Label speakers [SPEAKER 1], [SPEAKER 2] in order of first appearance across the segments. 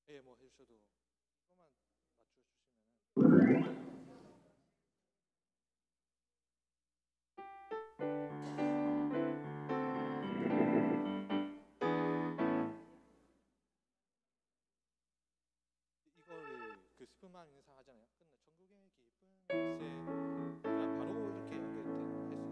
[SPEAKER 1] 예, 뭐 해주셔도 조금만 맞춰주시면은. 이거를 그 스푼만 인사 하잖아요. 근데 전국의 깊은 새 그냥 바로 이렇게 연결할 수 있어요.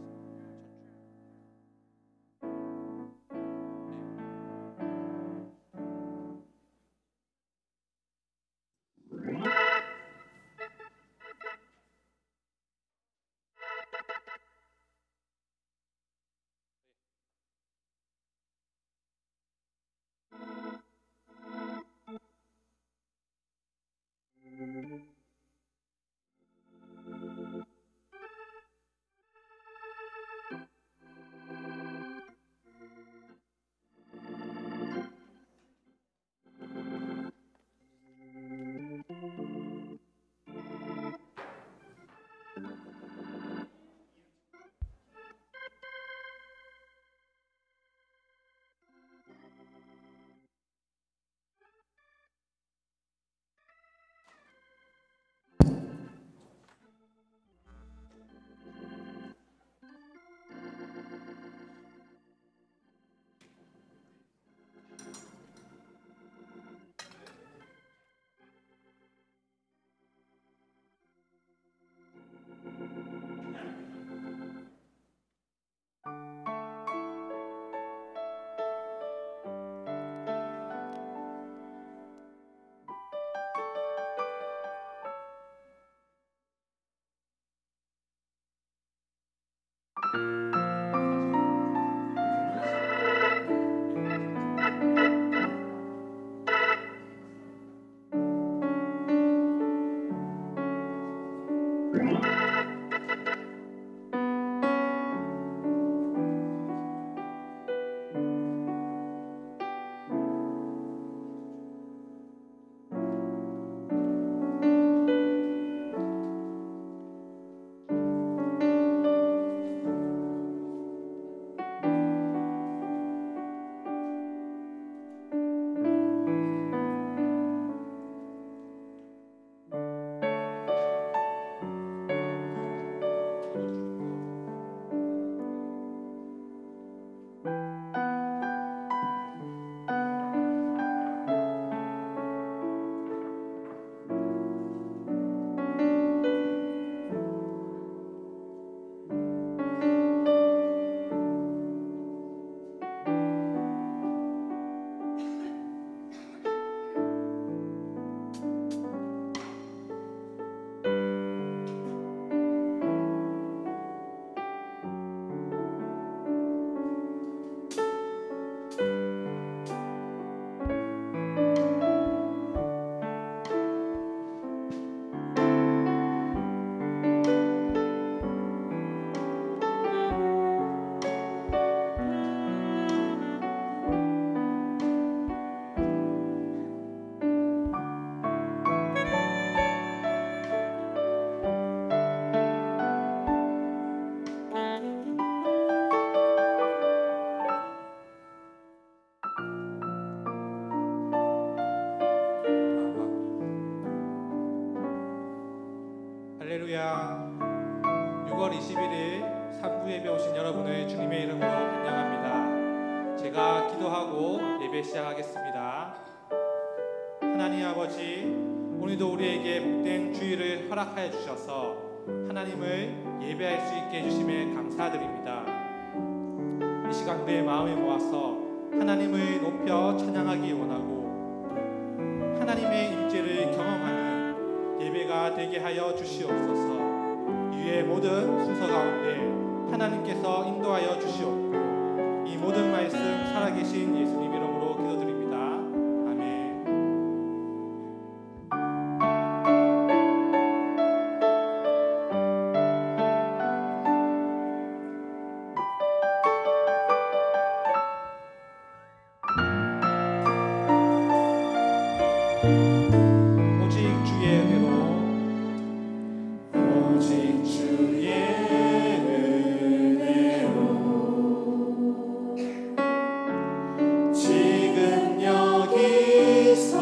[SPEAKER 1] 할렐루야. 6월 21일 3부 예배 오신 여러분을 주님의 이름으로 환영합니다. 제가 기도하고 예배 시작하겠습니다. 하나님 아버지, 오늘도 우리에게 복된 주일을 허락하여 주셔서 하나님을 예배할 수 있게 해주심에 감사드립니다. 이 시간 내 마음에 모아서 하나님을 높여 찬양하기 원하고 하나님의 임재를 경험하는 예배가 되게 하여 주시옵소서. 이후의 모든 순서 가운데 하나님께서 인도하여 주시옵고 이 모든 말씀 살아계신 예수님 이름으로 기도드립니다. 아멘. 오직 주의 은혜로
[SPEAKER 2] 지금 여기서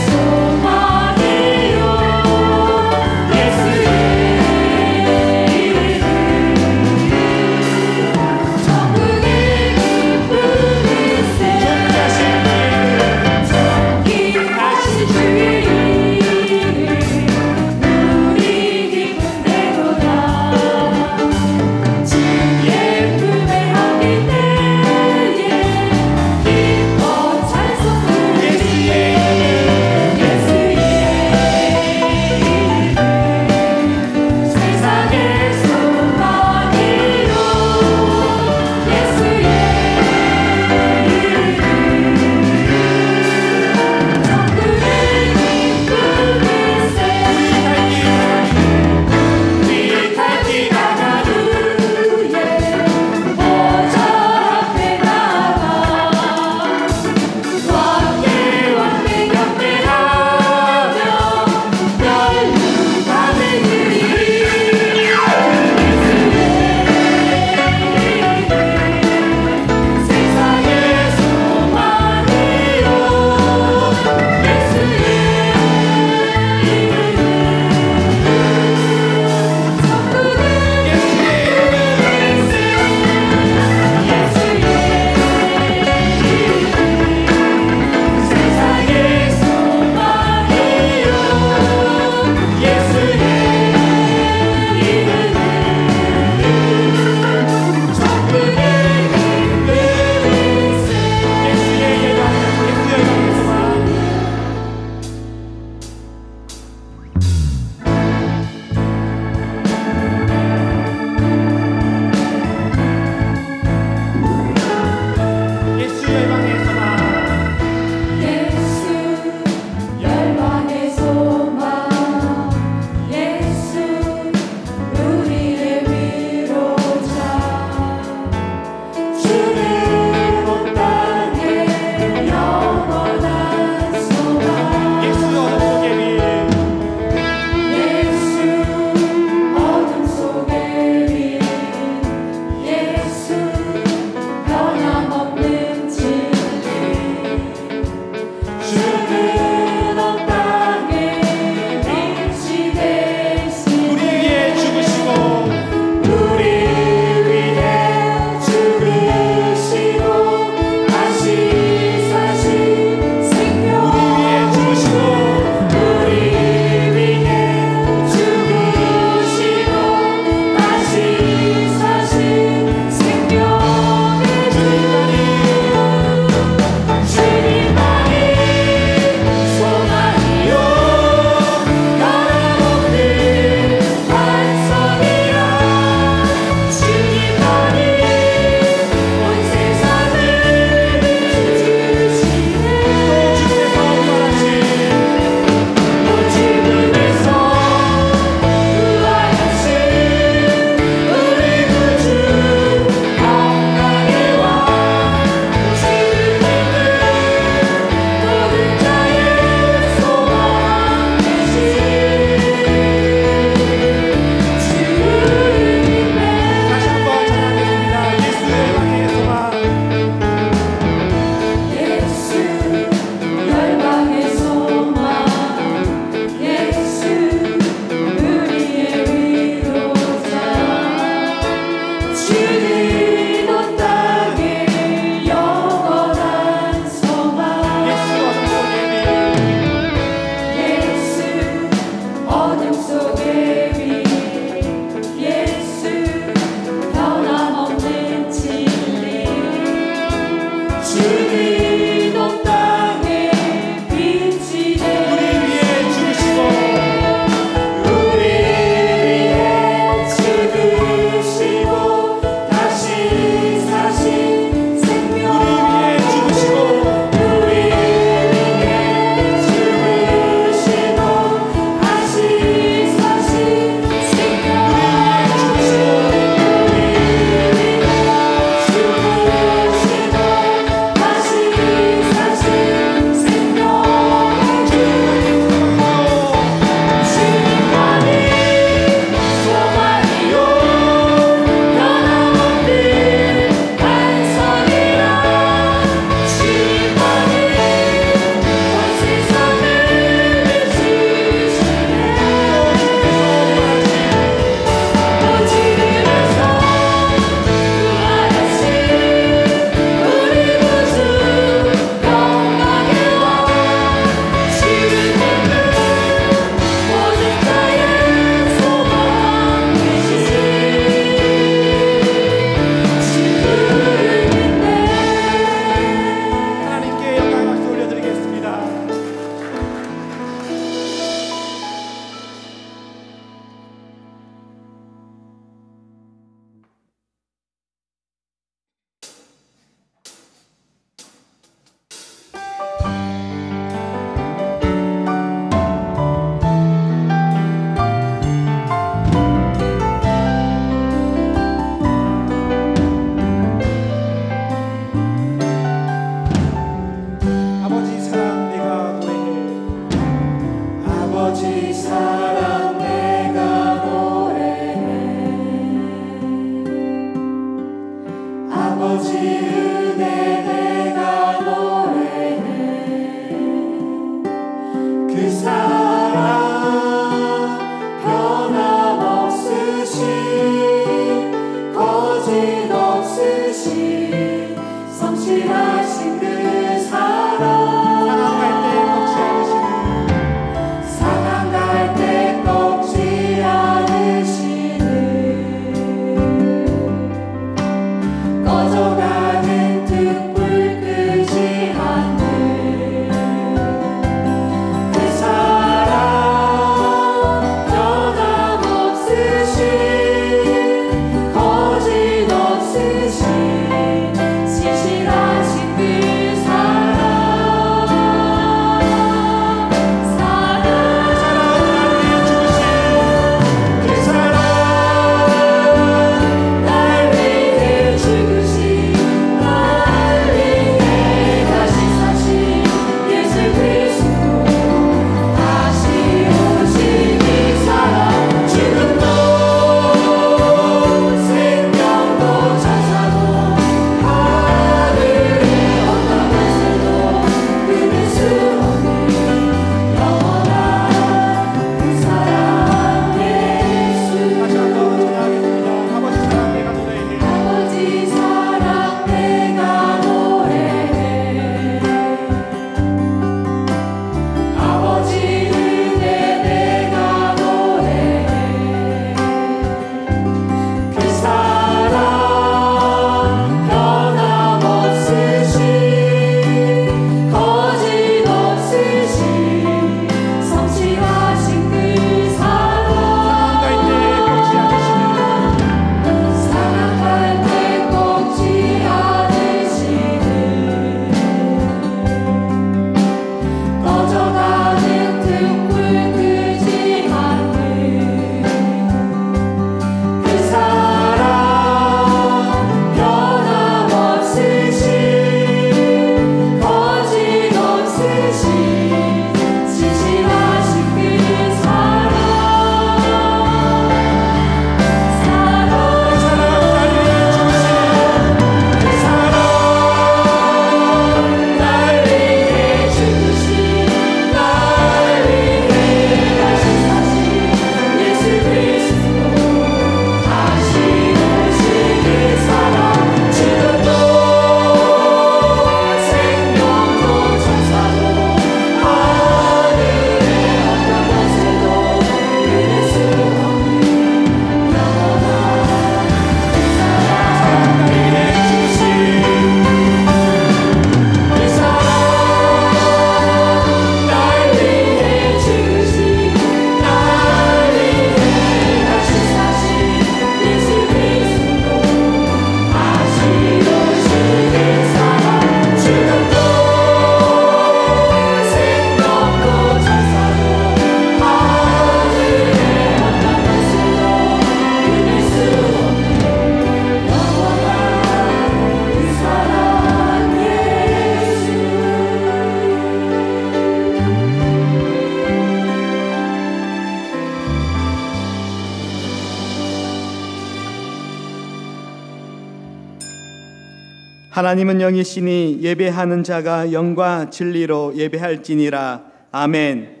[SPEAKER 2] 하나님은 영이시니 예배하는 자가 영과 진리로 예배할지니라. 아멘.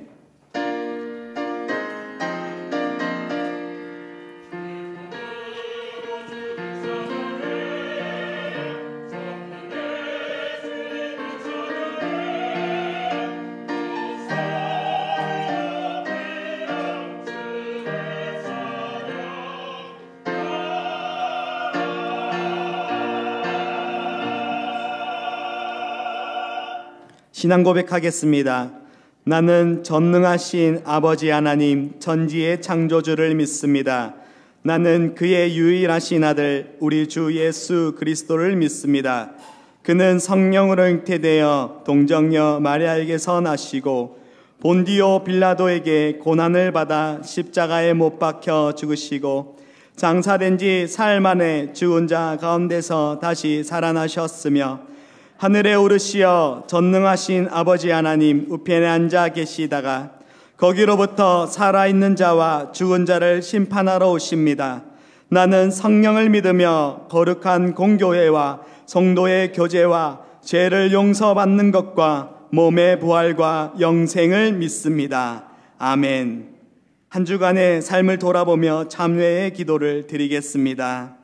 [SPEAKER 2] 신앙 고백하겠습니다. 나는 전능하신 아버지 하나님 전지의 창조주를 믿습니다. 나는 그의 유일하신 아들 우리 주 예수 그리스도를 믿습니다. 그는 성령으로 잉태되어 동정녀 마리아에게서 나시고 본디오 빌라도에게 고난을 받아 십자가에 못 박혀 죽으시고 장사된 지 사흘 만에 죽은 자 가운데서 다시 살아나셨으며 하늘에 오르시어 전능하신 아버지 하나님 우편에 앉아 계시다가 거기로부터 살아있는 자와 죽은 자를 심판하러 오십니다. 나는 성령을 믿으며 거룩한 공교회와 성도의 교제와 죄를 용서받는 것과 몸의 부활과 영생을 믿습니다. 아멘. 한 주간의 삶을 돌아보며 참회의 기도를 드리겠습니다.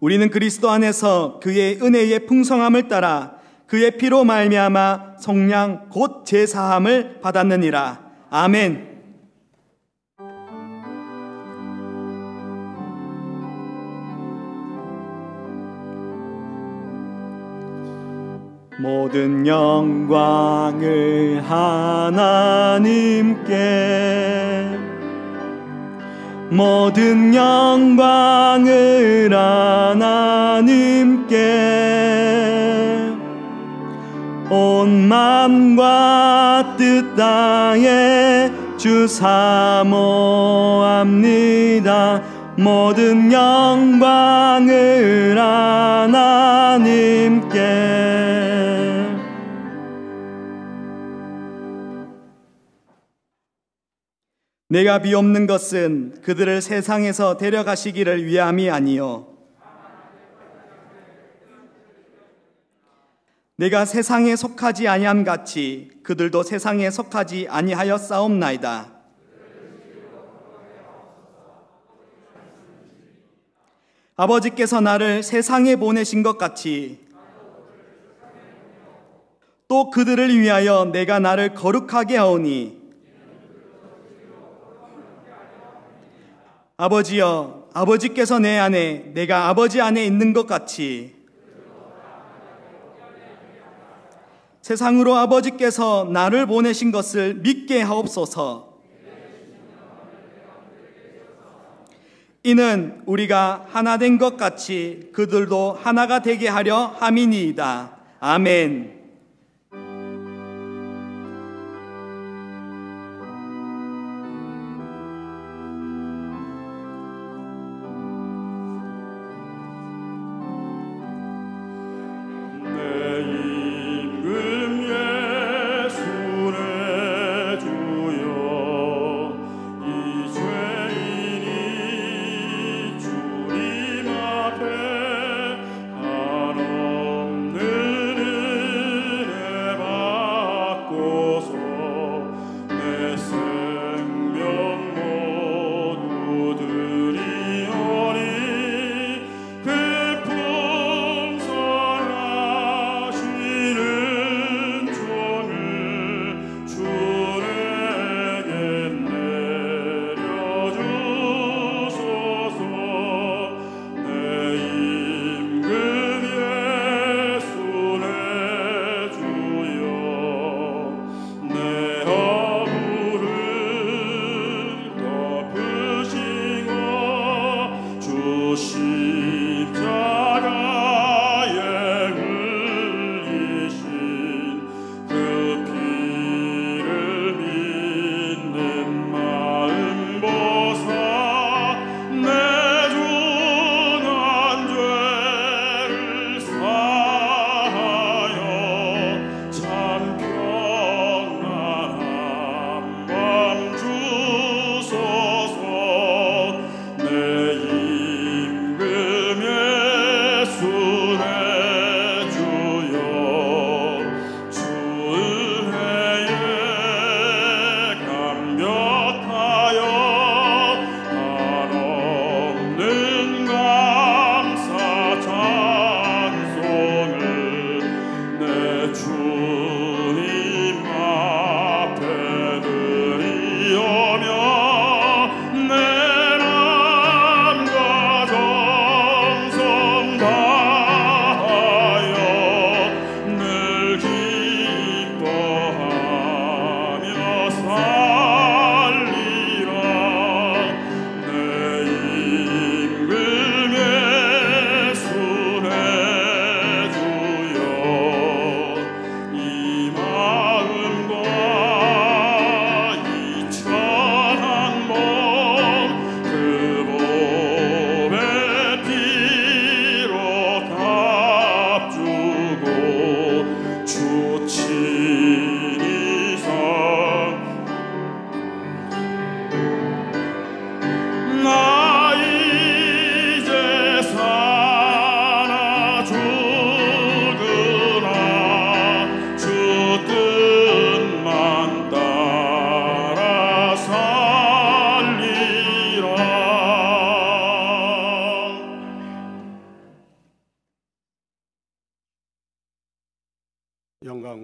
[SPEAKER 2] 우리는 그리스도 안에서 그의 은혜의 풍성함을 따라 그의 피로 말미암아 속량 곧 제사함을 받았느니라. 아멘. 모든 영광을 하나님께 모든 영광을 하나님께 온 마음과 뜻 다해 주 사모합니다. 모든 영광을 하나님께. 내가 비옵는 것은 그들을 세상에서 데려가시기를 위함이 아니요 내가 세상에 속하지 아니함 같이 그들도 세상에 속하지 아니하였사옵나이다. 아버지께서 나를 세상에 보내신 것 같이 또 그들을 위하여 내가 나를 거룩하게 하오니 아버지여, 아버지께서 내 안에 내가 아버지 안에 있는 것 같이 세상으로 아버지께서 나를 보내신 것을 믿게 하옵소서. 이는 우리가 하나 된 것 같이 그들도 하나가 되게 하려 함이니이다. 아멘.
[SPEAKER 3] 한없는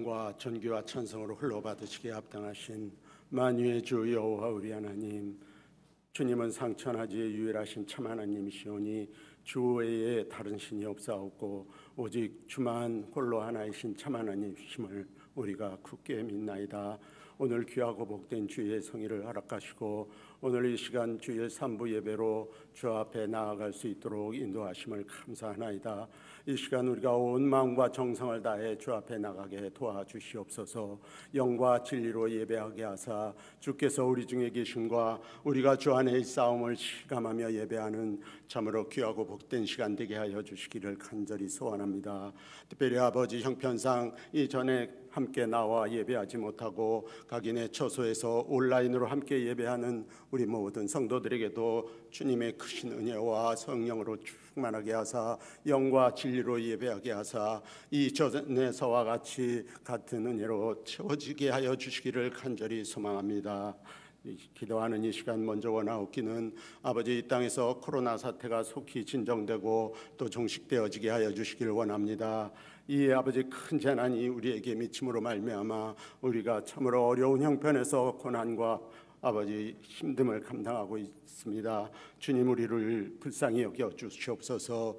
[SPEAKER 3] 영광과 존귀와 찬송으로 흘러받으시기에 합당하신 만유의 주 여호와 우리 하나님, 주님은 상천하지의 유일하신 참 하나님이시오니 주 외에 다른 신이 없사옵고 오직 주만 홀로 하나이신 참 하나님이심을 우리가 굳게 믿나이다. 오늘 귀하고 복된 주의 성의를 허락하시고 오늘 이 시간 주일 3부 예배로 주 앞에 나아갈 수 있도록 인도하심을 감사하나이다. 이 시간 우리가 온 마음과 정성을 다해 주 앞에 나가게 도와주시옵소서. 영과 진리로 예배하게 하사 주께서 우리 중에 계심과 우리가 주 안에 싸움을 실감하며 예배하는 참으로 귀하고 복된 시간 되게 하여 주시기를 간절히 소원합니다. 특별히 아버지 형편상 이전에 함께 나와 예배하지 못하고 각인의 처소에서 온라인으로 함께 예배하는 우리 모든 성도들에게도 주님의 크신 은혜와 성령으로 충만하게 하사 영과 진리로 예배하게 하사 이 전에서와 같이 같은 은혜로 채워지게 하여 주시기를 간절히 소망합니다. 기도하는 이 시간 먼저 원하옵기는 아버지 이 땅에서 코로나 사태가 속히 진정되고 또 종식되어지게 하여 주시길 원합니다. 이 아버지 큰 재난이 우리에게 미침으로 말미암아 우리가 참으로 어려운 형편에서 고난과 아버지 힘듦을 감당하고 있습니다. 주님 우리를 불쌍히 여겨 주시옵소서.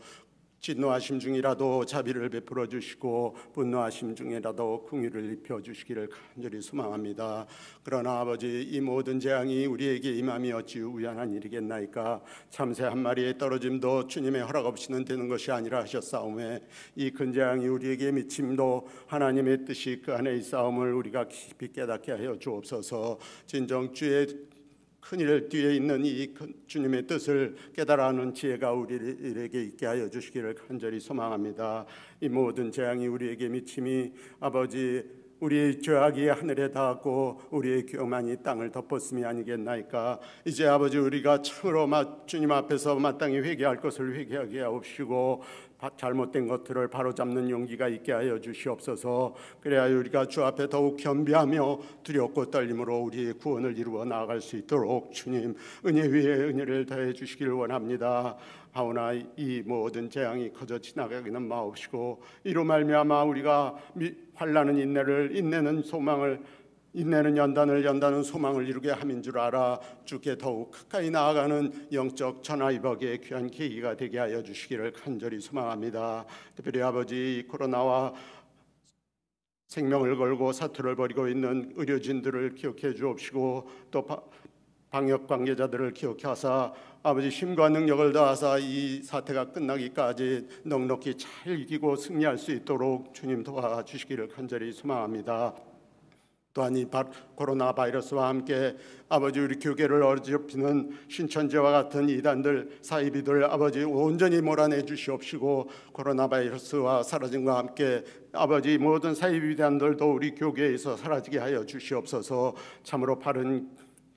[SPEAKER 3] 진노하심 중이라도 자비를 베풀어 주시고 분노하심 중이라도 긍휼을 입혀 주시기를 간절히 소망합니다. 그러나 아버지 이 모든 재앙이 우리에게 임함이 어찌 우연한 일이겠나이까. 참새 한 마리의 떨어짐도 주님의 허락 없이는 되는 것이 아니라 하셨사오매 이 큰 재앙이 우리에게 미침도 하나님의 뜻이 그 안에 있사옴을 우리가 깊이 깨닫게 하여 주옵소서. 진정 주의 큰일 뒤에 있는 이 주님의 뜻을 깨달아하는 지혜가 우리에게 있게 하여 주시기를 간절히 소망합니다. 이 모든 재앙이 우리에게 미침이 아버지 우리의 죄악이 하늘에 닿았고 우리의 교만이 땅을 덮었음이 아니겠나이까. 이제 아버지 우리가 참으로 주님 앞에서 마땅히 회개할 것을 회개하게 하옵시고 잘못된 것들을 바로잡는 용기가 있게 하여 주시옵소서. 그래야 우리가 주 앞에 더욱 겸비하며 두렵고 떨림으로 우리의 구원을 이루어 나아갈 수 있도록 주님 은혜 위에 은혜를 더해 주시기를 원합니다. 하오나 이 모든 재앙이 커져 지나가기는 마옵시고 이로 말미암아 우리가 환난은 인내는 소망을 인내는 연단은 소망을 이루게 함인 줄 알아 주께 더욱 가까이 나아가는 영적 전화위복의 귀한 계기가 되게 하여 주시기를 간절히 소망합니다. 특별히 아버지 코로나와 생명을 걸고 사투를 벌이고 있는 의료진들을 기억해 주옵시고 또 방역 관계자들을 기억하사 아버지 힘과 능력을 다하사 이 사태가 끝나기까지 넉넉히 잘 이기고 승리할 수 있도록 주님 도와주시기를 간절히 소망합니다. 또한 이 코로나 바이러스와 함께 아버지 우리 교계를 어지럽히는 신천지와 같은 이단들 사이비들 아버지 온전히 몰아내 주시옵시고 코로나 바이러스와 사라짐과 함께 아버지 모든 사이비단들도 우리 교계에서 사라지게 하여 주시옵소서. 참으로 바른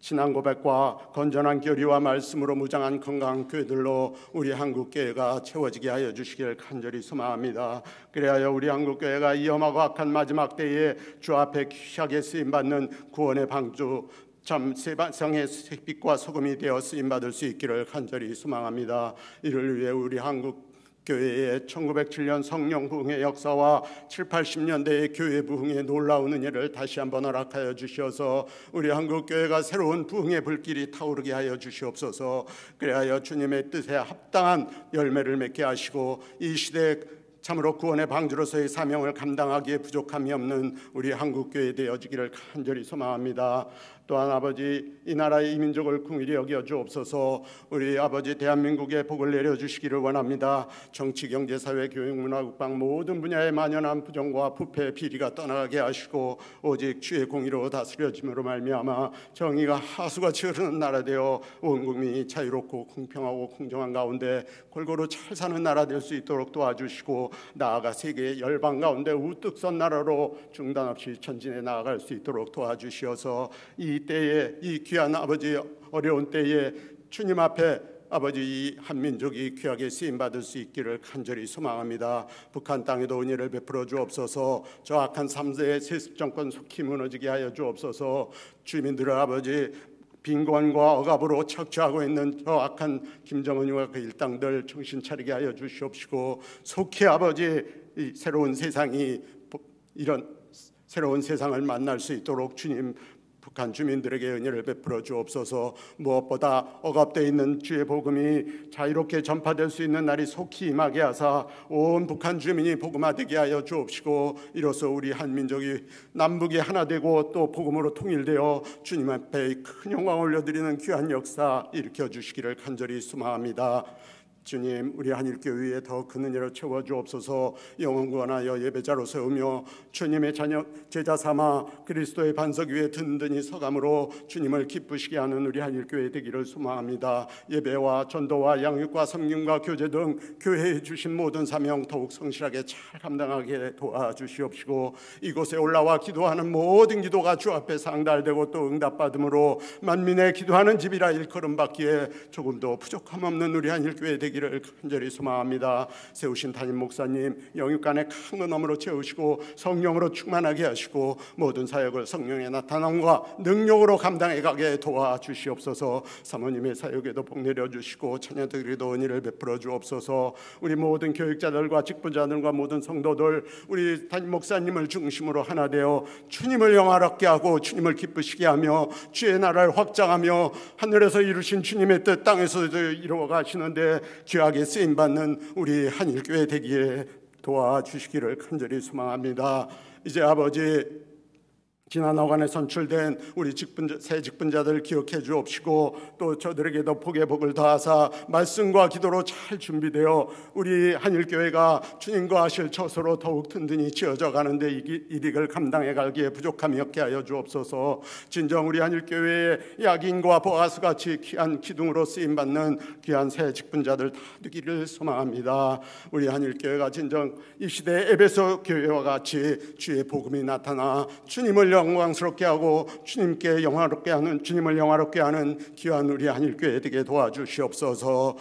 [SPEAKER 3] 신앙 고백과 건전한 교리와 말씀으로 무장한 건강한 교회들로 우리 한국교회가 채워지게 하여 주시길 간절히 소망합니다. 그래야 우리 한국교회가 위험하고 악한 마지막 때에 주 앞에 귀하게 쓰임받는 구원의 방주 참 세상의 빛과 소금이 되어 쓰임받을 수 있기를 간절히 소망합니다. 이를 위해 우리 한국 교회의 1907년 성령 부흥의 역사와 7, 80년대의 교회 부흥의 놀라운 은혜를 다시 한번 허락하여 주시어서 우리 한국교회가 새로운 부흥의 불길이 타오르게 하여 주시옵소서. 그래야 주님의 뜻에 합당한 열매를 맺게 하시고 이 시대에 참으로 구원의 방주로서의 사명을 감당하기에 부족함이 없는 우리 한국교회 되어지기를 간절히 소망합니다. 또한 아버지 이 나라의 이 민족을 긍휼히 여겨 주옵소서. 우리 아버지 대한민국에 복을 내려주시기를 원합니다. 정치, 경제, 사회, 교육, 문화, 국방 모든 분야에 만연한 부정과 부패, 비리가 떠나가게 하시고 오직 주의 공의로 다스려짐으로 말미암아 정의가 하수같이 흐르는 나라 되어 온 국민이 자유롭고 공평하고 공정한 가운데 골고루 잘 사는 나라 될 수 있도록 도와주시고 나아가 세계의 열방 가운데 우뚝 선 나라로 중단 없이 전진해 나아갈 수 있도록 도와주시어서 이 때에 이 귀한 아버지 어려운 때에 주님 앞에 아버지 이 한민족이 귀하게 쓰임받을 수 있기를 간절히 소망합니다. 북한 땅에도 은혜를 베풀어 주옵소서. 저 악한 3세의 세습정권 속히 무너지게 하여 주옵소서. 주민들의 아버지 빈곤과 억압으로 착취하고 있는 저 악한 김정은과 그 일당들 정신 차리게 하여 주시옵시고 속히 아버지 이 새로운 세상이 이런 새로운 세상을 만날 수 있도록 주님 북한 주민들에게 은혜를 베풀어 주옵소서. 무엇보다 억압되어 있는 주의 복음이 자유롭게 전파될 수 있는 날이 속히 임하게 하사 온 북한 주민이 복음화되게 하여 주옵시고, 이로써 우리 한민족이 남북이 하나 되고 또 복음으로 통일되어 주님 앞에 큰 영광 올려드리는 귀한 역사 일으켜 주시기를 간절히 소망합니다. 주님, 우리 한일교회에 더 큰 은혜로 채워주옵소서. 영원구원하여 예배자로 세우며 주님의 자녀 제자 삼아 그리스도의 반석 위에 든든히 서감으로 주님을 기쁘시게 하는 우리 한일교회 되기를 소망합니다. 예배와 전도와 양육과 섬김과 교제 등 교회에 주신 모든 사명 더욱 성실하게 잘 감당하게 도와주시옵시고, 이곳에 올라와 기도하는 모든 기도가 주 앞에 상달되고 또 응답받음으로 만민의 기도하는 집이라 일컬음 받기에 조금도 부족함 없는 우리 한일교회 되기를 간절히 소망합니다. 세우신 담임 목사님 영육간의 큰 은엄으로 채우시고 성령으로 충만하게 하시고 모든 사역을 성령의 나타남과 능력으로 감당해 가게 도와주시옵소서. 사모님의 사역에도 복 내려주시고 자녀들에게도 은혜를 베풀어 주옵소서. 우리 모든 교육자들과 직분자들과 모든 성도들 우리 담임 목사님을 중심으로 하나 되어 주님을 영화롭게 하고 주님을 기쁘시게 하며 주의 나라를 확장하며 하늘에서 이루신 주님의 뜻 땅에서도 이루어 가시는데 귀하게 쓰임받는 우리 한일교회 되기에 도와주시기를 간절히 소망합니다. 이제 아버지, 지난 어간에 선출된 우리 새 직분자들 기억해 주옵시고 또 저들에게도 복의 복을 더하사 말씀과 기도로 잘 준비되어 우리 한일교회가 주님과 하실 처소로 더욱 든든히 지어져 가는데 이익을 감당해 가기에 부족함이 없게 하여 주옵소서. 진정 우리 한일교회의 약인과 보아스같이 귀한 기둥으로 쓰임받는 귀한 새 직분자들 다 되기를 소망합니다. 우리 한일교회가 진정 이 시대의 에베소 교회와 같이 주의 복음이 나타나 주님을 영광스럽게 하고 주님께 영화롭게 하는, 주님을 영화롭게 하는 귀한 우리 한일교회 되게 도와주시옵소서.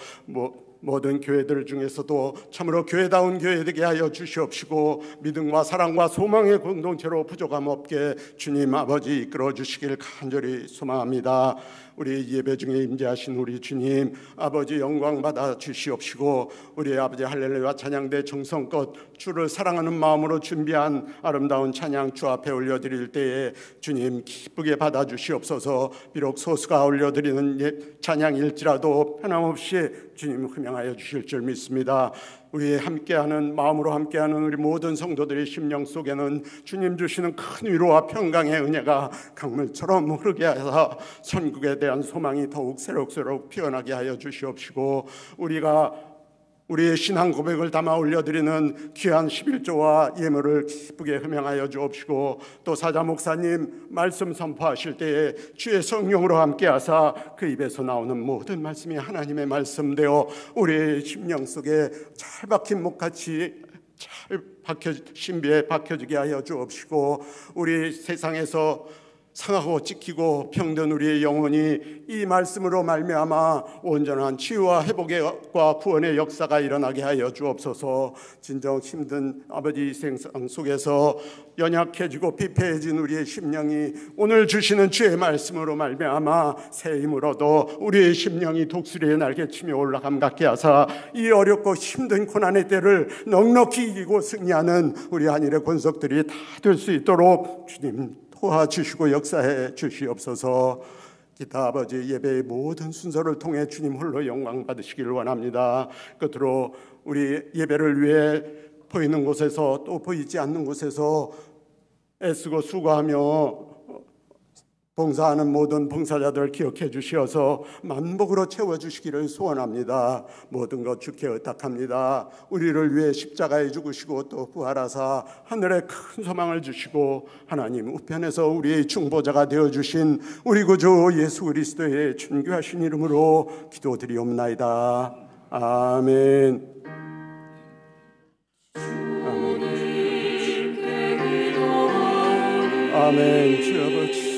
[SPEAKER 3] 모든 교회들 중에서도 참으로 교회다운 교회 되게 하여 주시옵시고 믿음과 사랑과 소망의 공동체로 부족함 없게 주님 아버지 이끌어 주시길 간절히 소망합니다. 우리 예배 중에 임재하신 우리 주님 아버지 영광 받아 주시옵시고, 우리 아버지 할렐루야 찬양대 정성껏 주를 사랑하는 마음으로 준비한 아름다운 찬양 주 앞에 올려드릴 때에 주님 기쁘게 받아 주시옵소서. 비록 소수가 올려드리는 찬양일지라도 변함없이 주님 흠양하여 주실 줄 믿습니다. 우리 함께하는 마음으로 함께하는 우리 모든 성도들의 심령 속에는 주님 주시는 큰 위로와 평강의 은혜가 강물처럼 흐르게 하사 천국에 대한 소망이 더욱 새록새록 피어나게 하여 주시옵시고, 우리의 신앙 고백을 담아 올려드리는 귀한 11조와 예물을 기쁘게 흠양하여 주옵시고, 또 사자 목사님 말씀 선포하실 때에 주의 성령으로 함께하사 그 입에서 나오는 모든 말씀이 하나님의 말씀 되어 우리의 심령 속에 잘 박힌 목같이 잘 신비에 박혀지게 하여 주옵시고, 우리 세상에서 상하고 찢기고 병든 우리의 영혼이 이 말씀으로 말미암아 온전한 치유와 회복과 구원의 역사가 일어나게 하여 주옵소서. 진정 힘든 아버지 생상 속에서 연약해지고 피폐해진 우리의 심령이 오늘 주시는 주의 말씀으로 말미암아 새 힘을 얻어 우리의 심령이 독수리의 날개치며 올라감 같게 하사 이 어렵고 힘든 고난의 때를 넉넉히 이기고 승리하는 우리 한일의 권속들이 다 될 수 있도록 주님 도와주시고 역사해 주시옵소서. 기타 아버지 예배의 모든 순서를 통해 주님 홀로 영광 받으시기를 원합니다. 끝으로 우리 예배를 위해 보이는 곳에서 또 보이지 않는 곳에서 애쓰고 수고하며 봉사하는 모든 봉사자들 기억해 주시어서 만복으로 채워주시기를 소원합니다. 모든 것 주께 의탁합니다. 우리를 위해 십자가에 죽으시고 또 부활하사 하늘에 큰 소망을 주시고 하나님 우편에서 우리의 중보자가 되어주신 우리 구주 예수 그리스도의 존귀하신 이름으로 기도드리옵나이다. 아멘. 아멘. 주 아버지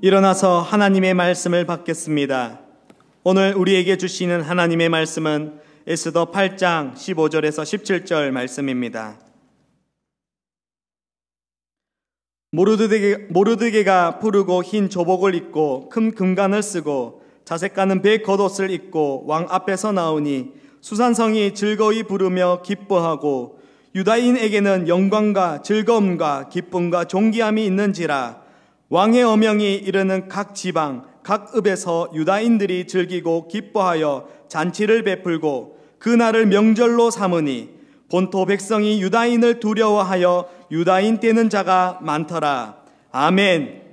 [SPEAKER 2] 일어나서 하나님의 말씀을 받겠습니다. 오늘 우리에게 주시는 하나님의 말씀은 에스더 8장 15절에서 17절 말씀입니다. 모르드게가 푸르고 흰 조복을 입고 큰 금관을 쓰고 자색 가는 배 겉옷을 입고 왕 앞에서 나오니 수산성이 즐거이 부르며 기뻐하고 유다인에게는 영광과 즐거움과 기쁨과 존귀함이 있는지라. 왕의 어명이 이르는 각 지방 각 읍에서 유다인들이 즐기고 기뻐하여 잔치를 베풀고 그 날을 명절로 삼으니 본토 백성이 유다인을 두려워하여 유다인 떼는 자가 많더라. 아멘.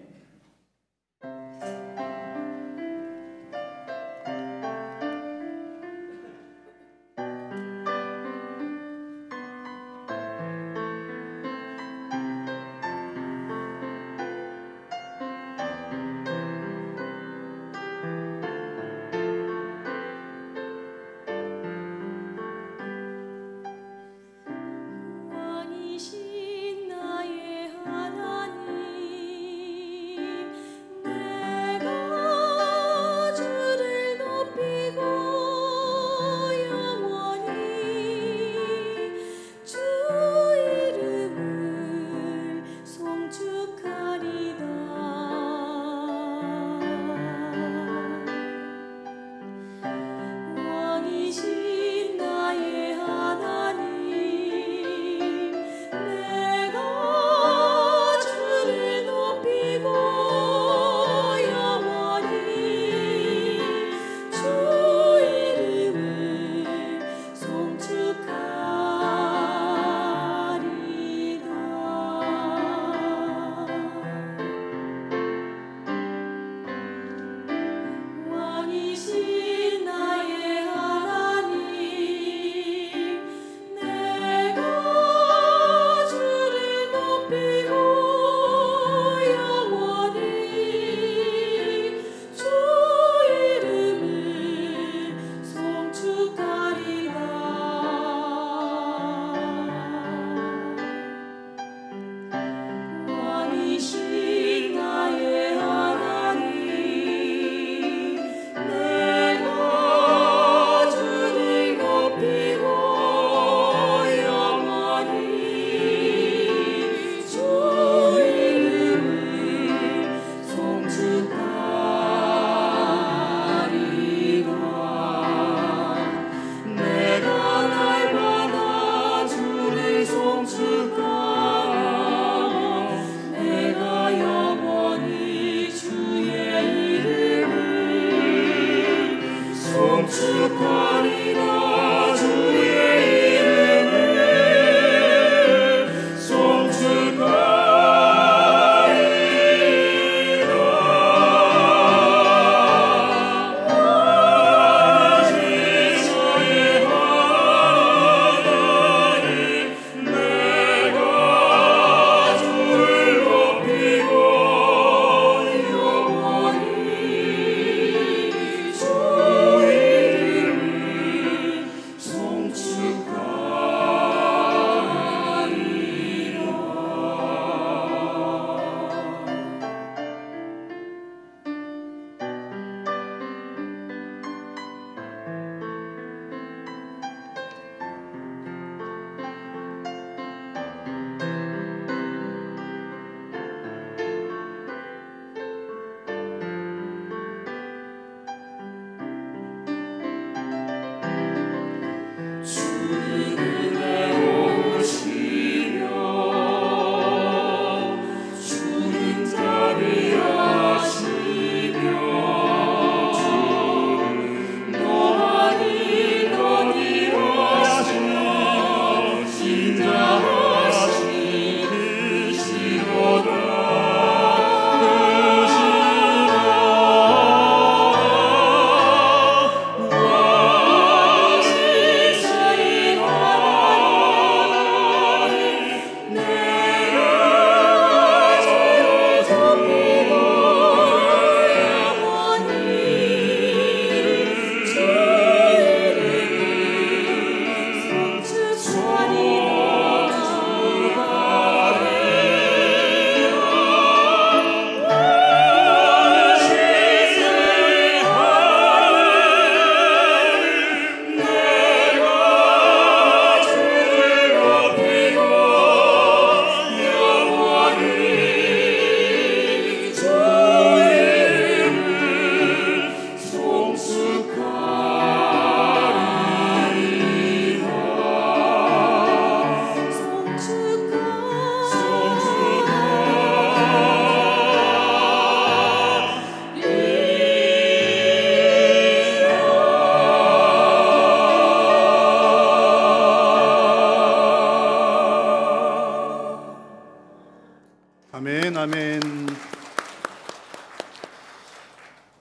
[SPEAKER 4] 왕이신 나의 하나님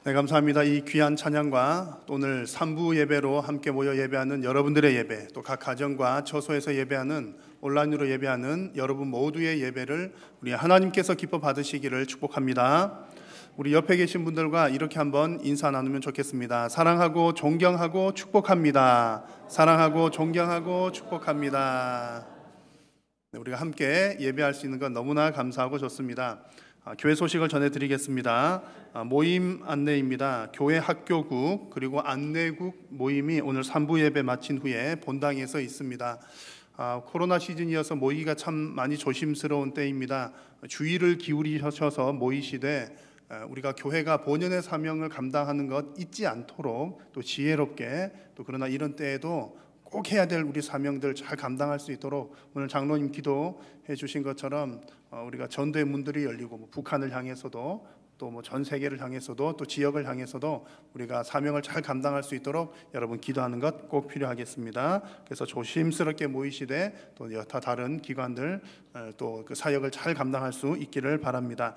[SPEAKER 4] 네, 감사합니다. 이 귀한 찬양과 오늘 3부 예배로 함께 모여 예배하는 여러분들의 예배, 또 각 가정과 처소에서 예배하는 온라인으로 예배하는 여러분 모두의 예배를 우리 하나님께서 기뻐 받으시기를 축복합니다. 우리 옆에 계신 분들과 이렇게 한번 인사 나누면 좋겠습니다. 사랑하고 존경하고 축복합니다. 사랑하고 존경하고 축복합니다. 네, 우리가 함께 예배할 수 있는 건 너무나 감사하고 좋습니다. 교회 소식을 전해드리겠습니다. 모임 안내입니다. 교회 학교국 그리고 안내국 모임이 오늘 3부 예배 마친 후에 본당에서 있습니다. 코로나 시즌이어서 모이기가 참 많이 조심스러운 때입니다. 주의를 기울이셔서 모이시되 우리가 교회가 본연의 사명을 감당하는 것 잊지 않도록 또 지혜롭게 또 그러나 이런 때에도 꼭 해야 될 우리 사명들 잘 감당할 수 있도록 오늘 장로님 기도해 주신 것처럼 우리가 전도의 문들이 열리고 북한을 향해서도 또 전 세계를 향해서도 또 지역을 향해서도 우리가 사명을 잘 감당할 수 있도록 여러분 기도하는 것 꼭 필요하겠습니다. 그래서 조심스럽게 모이시되 또 여타 다른 기관들 또 그 사역을 잘 감당할 수 있기를 바랍니다.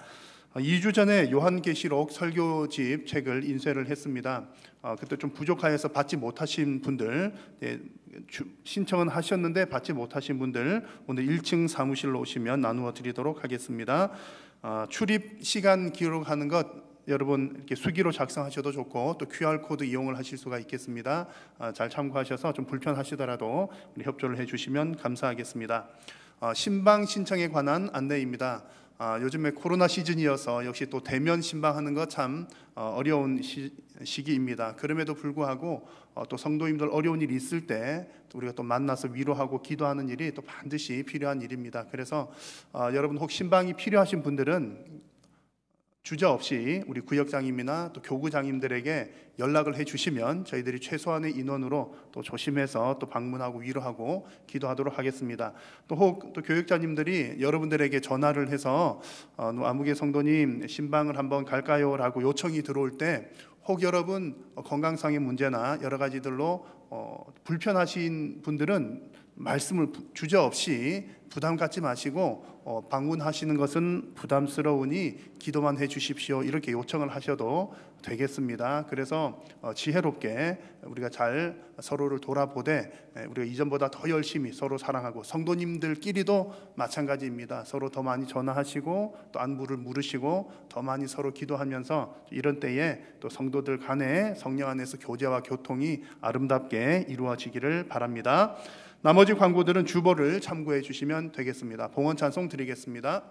[SPEAKER 4] 2주 전에 요한계시록 설교집 책을 인쇄를 했습니다. 그때 좀 부족하여서 받지 못하신 분들, 신청은 하셨는데 받지 못하신 분들 오늘 1층 사무실로 오시면 나누어 드리도록 하겠습니다. 출입 시간 기록하는 것 여러분 이렇게 수기로 작성하셔도 좋고 또 QR코드 이용을 하실 수가 있겠습니다. 잘 참고하셔서 좀 불편하시더라도 협조를 해주시면 감사하겠습니다. 신방 신청에 관한 안내입니다. 요즘에 코로나 시즌이어서 역시 또 대면 신방하는 거 참 어려운 시기입니다. 그럼에도 불구하고 또 성도님들 어려운 일이 있을 때 우리가 또 만나서 위로하고 기도하는 일이 또 반드시 필요한 일입니다. 그래서 여러분 혹 신방이 필요하신 분들은 주저없이 우리 구역장님이나 또 교구장님들에게 연락을 해주시면 저희들이 최소한의 인원으로 또 조심해서 또 방문하고 위로하고 기도하도록 하겠습니다. 또 혹 또 교육자님들이 여러분들에게 전화를 해서 아무개 성도님 신방을 한번 갈까요?라고 요청이 들어올 때 혹 여러분 건강상의 문제나 여러 가지들로 불편하신 분들은 말씀을 주저없이 부담 갖지 마시고 방문하시는 것은 부담스러우니 기도만 해주십시오 이렇게 요청을 하셔도 되겠습니다. 그래서 지혜롭게 우리가 잘 서로를 돌아보되 우리가 이전보다 더 열심히 서로 사랑하고 성도님들끼리도 마찬가지입니다. 서로 더 많이 전화하시고 또 안부를 물으시고 더 많이 서로 기도하면서 이런 때에 또 성도들 간에 성령 안에서 교제와 교통이 아름답게 이루어지기를 바랍니다. 나머지 광고들은 주보를 참고해 주시면 되겠습니다. 봉헌 찬송 드리겠습니다.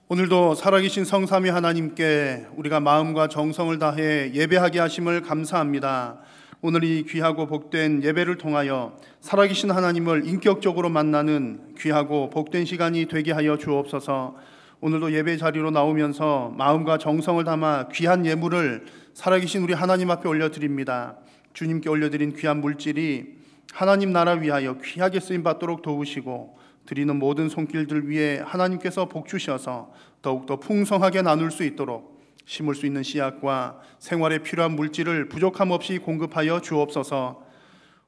[SPEAKER 4] 오늘도 살아계신 성삼위 하나님께 우리가 마음과 정성을 다해 예배하게 하심을 감사합니다. 오늘 이 귀하고 복된 예배를 통하여 살아계신 하나님을 인격적으로 만나는 귀하고 복된 시간이 되게 하여 주옵소서. 오늘도 예배 자리로 나오면서 마음과 정성을 담아 귀한 예물을 살아계신 우리 하나님 앞에 올려드립니다. 주님께 올려드린 귀한 물질이 하나님 나라 위하여 귀하게 쓰임받도록 도우시고 드리는 모든 손길들 위에 하나님께서 복 주셔서 더욱더 풍성하게 나눌 수 있도록 심을 수 있는 씨앗과 생활에 필요한 물질을 부족함 없이 공급하여 주옵소서.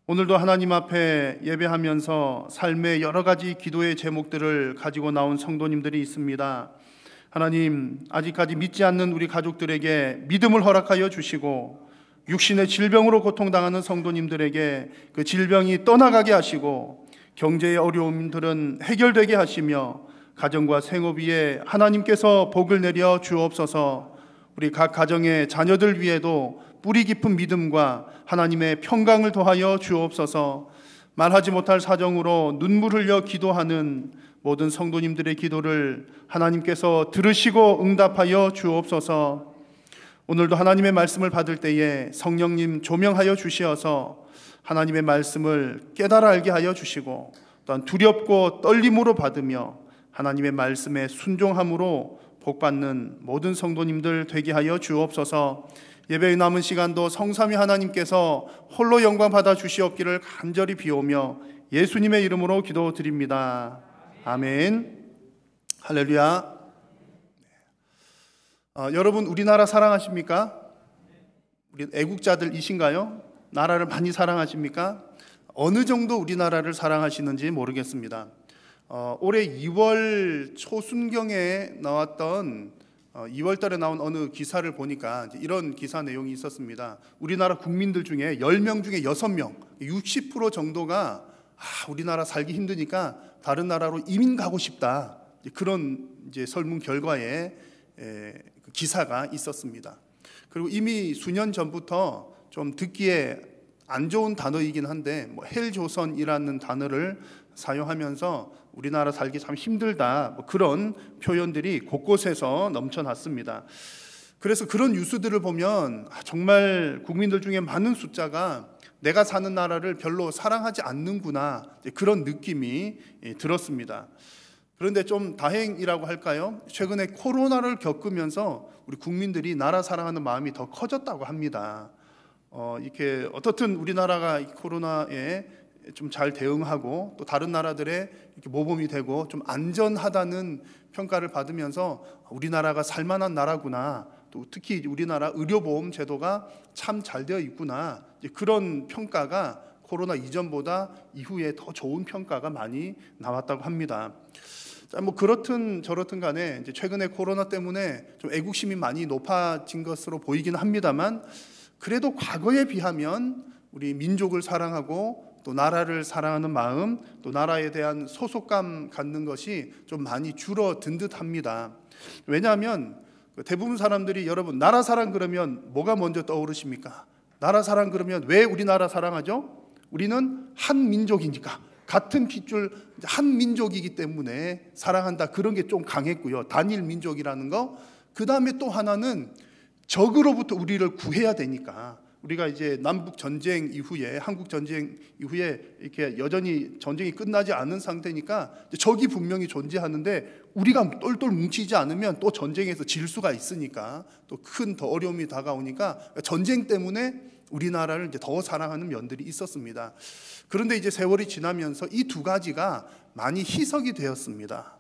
[SPEAKER 4] 오늘도 하나님 앞에 예배하면서 삶의 여러 가지 기도의 제목들을 가지고 나온 성도님들이 있습니다. 하나님, 아직까지 믿지 않는 우리 가족들에게 믿음을 허락하여 주시고 육신의 질병으로 고통당하는 성도님들에게 그 질병이 떠나가게 하시고 경제의 어려움들은 해결되게 하시며 가정과 생업 위에 하나님께서 복을 내려 주옵소서. 우리 각 가정의 자녀들 위에도 뿌리 깊은 믿음과 하나님의 평강을 더하여 주옵소서. 말하지 못할 사정으로 눈물 흘려 기도하는 모든 성도님들의 기도를 하나님께서 들으시고 응답하여 주옵소서. 오늘도 하나님의 말씀을 받을 때에 성령님 조명하여 주시어서 하나님의 말씀을 깨달아 알게 하여 주시고, 또한 두렵고 떨림으로 받으며 하나님의 말씀에 순종함으로 복받는 모든 성도님들 되게 하여 주옵소서. 예배의 남은 시간도 성삼위 하나님께서 홀로 영광 받아 주시옵기를 간절히 비오며 예수님의 이름으로 기도드립니다. 아멘. 할렐루야. 여러분, 우리나라 사랑하십니까? 우리 애국자들이신가요? 나라를 많이 사랑하십니까? 어느 정도 우리나라를 사랑하시는지 모르겠습니다. 올해 2월 초순경에 나왔던 2월 달에 나온 어느 기사를 보니까 이런 기사 내용이 있었습니다. 우리나라 국민들 중에 10명 중에 6명, 60% 정도가 우리나라 살기 힘드니까 다른 나라로 이민 가고 싶다. 그런 이제 설문 결과에 기사가 있었습니다. 그리고 이미 수년 전부터 좀 듣기에 안 좋은 단어이긴 한데 헬조선이라는 단어를 사용하면서 우리나라 살기 참 힘들다, 그런 표현들이 곳곳에서 넘쳐났습니다. 그래서 그런 뉴스들을 보면 정말 국민들 중에 많은 숫자가 내가 사는 나라를 별로 사랑하지 않는구나, 그런 느낌이 들었습니다. 그런데 좀 다행이라고 할까요? 최근에 코로나를 겪으면서 우리 국민들이 나라 사랑하는 마음이 더 커졌다고 합니다. 이렇게 어떻든 우리나라가 이 코로나에 좀 잘 대응하고 또 다른 나라들의 이렇게 모범이 되고 좀 안전하다는 평가를 받으면서 우리나라가 살만한 나라구나, 또 특히 우리나라 의료보험 제도가 참 잘 되어 있구나, 그런 평가가 코로나 이전보다 이후에 더 좋은 평가가 많이 나왔다고 합니다. 자, 그렇든 저렇든 간에 이제 최근에 코로나 때문에 좀 애국심이 많이 높아진 것으로 보이긴 합니다만, 그래도 과거에 비하면 우리 민족을 사랑하고 또 나라를 사랑하는 마음, 또 나라에 대한 소속감 갖는 것이 좀 많이 줄어든 듯합니다. 왜냐하면 대부분 사람들이, 여러분, 나라 사랑 그러면 뭐가 먼저 떠오르십니까? 나라 사랑 그러면 왜 우리나라 사랑하죠? 우리는 한 민족이니까, 같은 핏줄 한 민족이기 때문에 사랑한다, 그런 게 좀 강했고요. 단일 민족이라는 거. 그 다음에 또 하나는 적으로부터 우리를 구해야 되니까, 우리가 이제 남북 전쟁 이후에, 한국 전쟁 이후에 이렇게 여전히 전쟁이 끝나지 않은 상태니까 적이 분명히 존재하는데 우리가 똘똘 뭉치지 않으면 또 전쟁에서 질 수가 있으니까 또 큰 더 어려움이 다가오니까 전쟁 때문에 우리나라를 이제 더 사랑하는 면들이 있었습니다. 그런데 이제 세월이 지나면서 이 두 가지가 많이 희석이 되었습니다.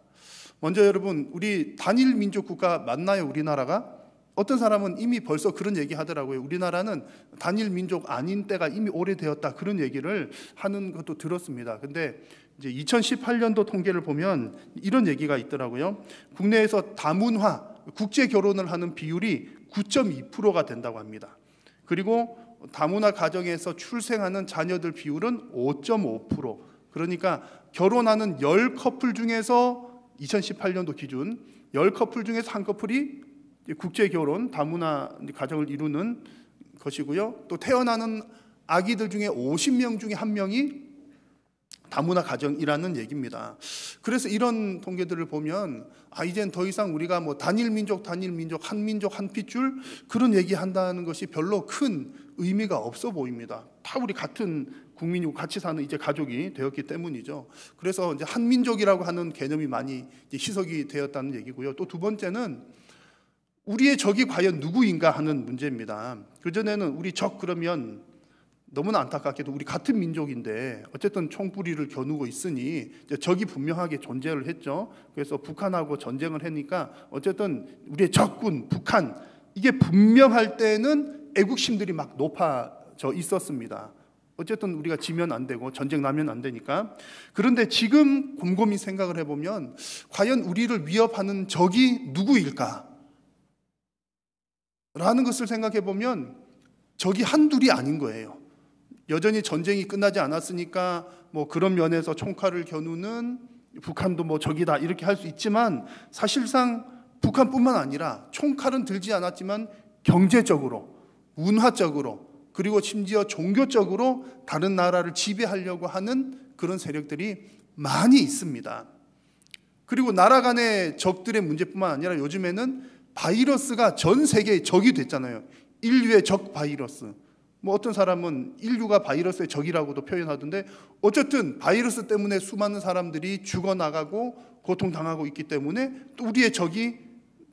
[SPEAKER 4] 먼저 여러분, 우리 단일 민족 국가 맞나요, 우리나라가? 어떤 사람은 이미 벌써 그런 얘기 하더라고요. 우리나라는 단일 민족 아닌 때가 이미 오래되었다, 그런 얘기를 하는 것도 들었습니다. 근데 이제 2018년도 통계를 보면 이런 얘기가 있더라고요. 국내에서 다문화, 국제 결혼을 하는 비율이 9.2%가 된다고 합니다. 그리고 다문화 가정에서 출생하는 자녀들 비율은 5.5%. 그러니까 결혼하는 10커플 중에서 2018년도 기준 10커플 중에서 한 커플이 국제 결혼, 다문화 가정을 이루는 것이고요. 또 태어나는 아기들 중에 50명 중에 1명이 다문화 가정이라는 얘기입니다. 그래서 이런 통계들을 보면 이젠 더 이상 우리가 단일 민족, 한 민족, 한 핏줄 그런 얘기한다는 것이 별로 큰 의미가 없어 보입니다. 다 우리 같은 국민이고 같이 사는 이제 가족이 되었기 때문이죠. 그래서 이제 한 민족이라고 하는 개념이 많이 이제 희석이 되었다는 얘기고요. 또 두 번째는 우리의 적이 과연 누구인가 하는 문제입니다. 그전에는 우리 적 그러면 너무나 안타깝게도 우리 같은 민족인데 어쨌든 총뿌리를 겨누고 있으니 적이 분명하게 존재를 했죠. 그래서 북한하고 전쟁을 하니까 어쨌든 우리의 적군 북한, 이게 분명할 때는 애국심들이 막 높아져 있었습니다. 어쨌든 우리가 지면 안 되고 전쟁 나면 안 되니까. 그런데 지금 곰곰이 생각을 해보면 과연 우리를 위협하는 적이 누구일까? 라는 것을 생각해 보면 적이 한둘이 아닌 거예요. 여전히 전쟁이 끝나지 않았으니까 그런 면에서 총칼을 겨누는 북한도 적이다 이렇게 할 수 있지만, 사실상 북한뿐만 아니라 총칼은 들지 않았지만 경제적으로, 문화적으로, 그리고 심지어 종교적으로 다른 나라를 지배하려고 하는 그런 세력들이 많이 있습니다. 그리고 나라 간의 적들의 문제뿐만 아니라 요즘에는 바이러스가 전 세계의 적이 됐잖아요. 인류의 적 바이러스. 뭐 어떤 사람은 인류가 바이러스의 적이라고도 표현하던데, 어쨌든 바이러스 때문에 수많은 사람들이 죽어나가고 고통당하고 있기 때문에 또 우리의 적이,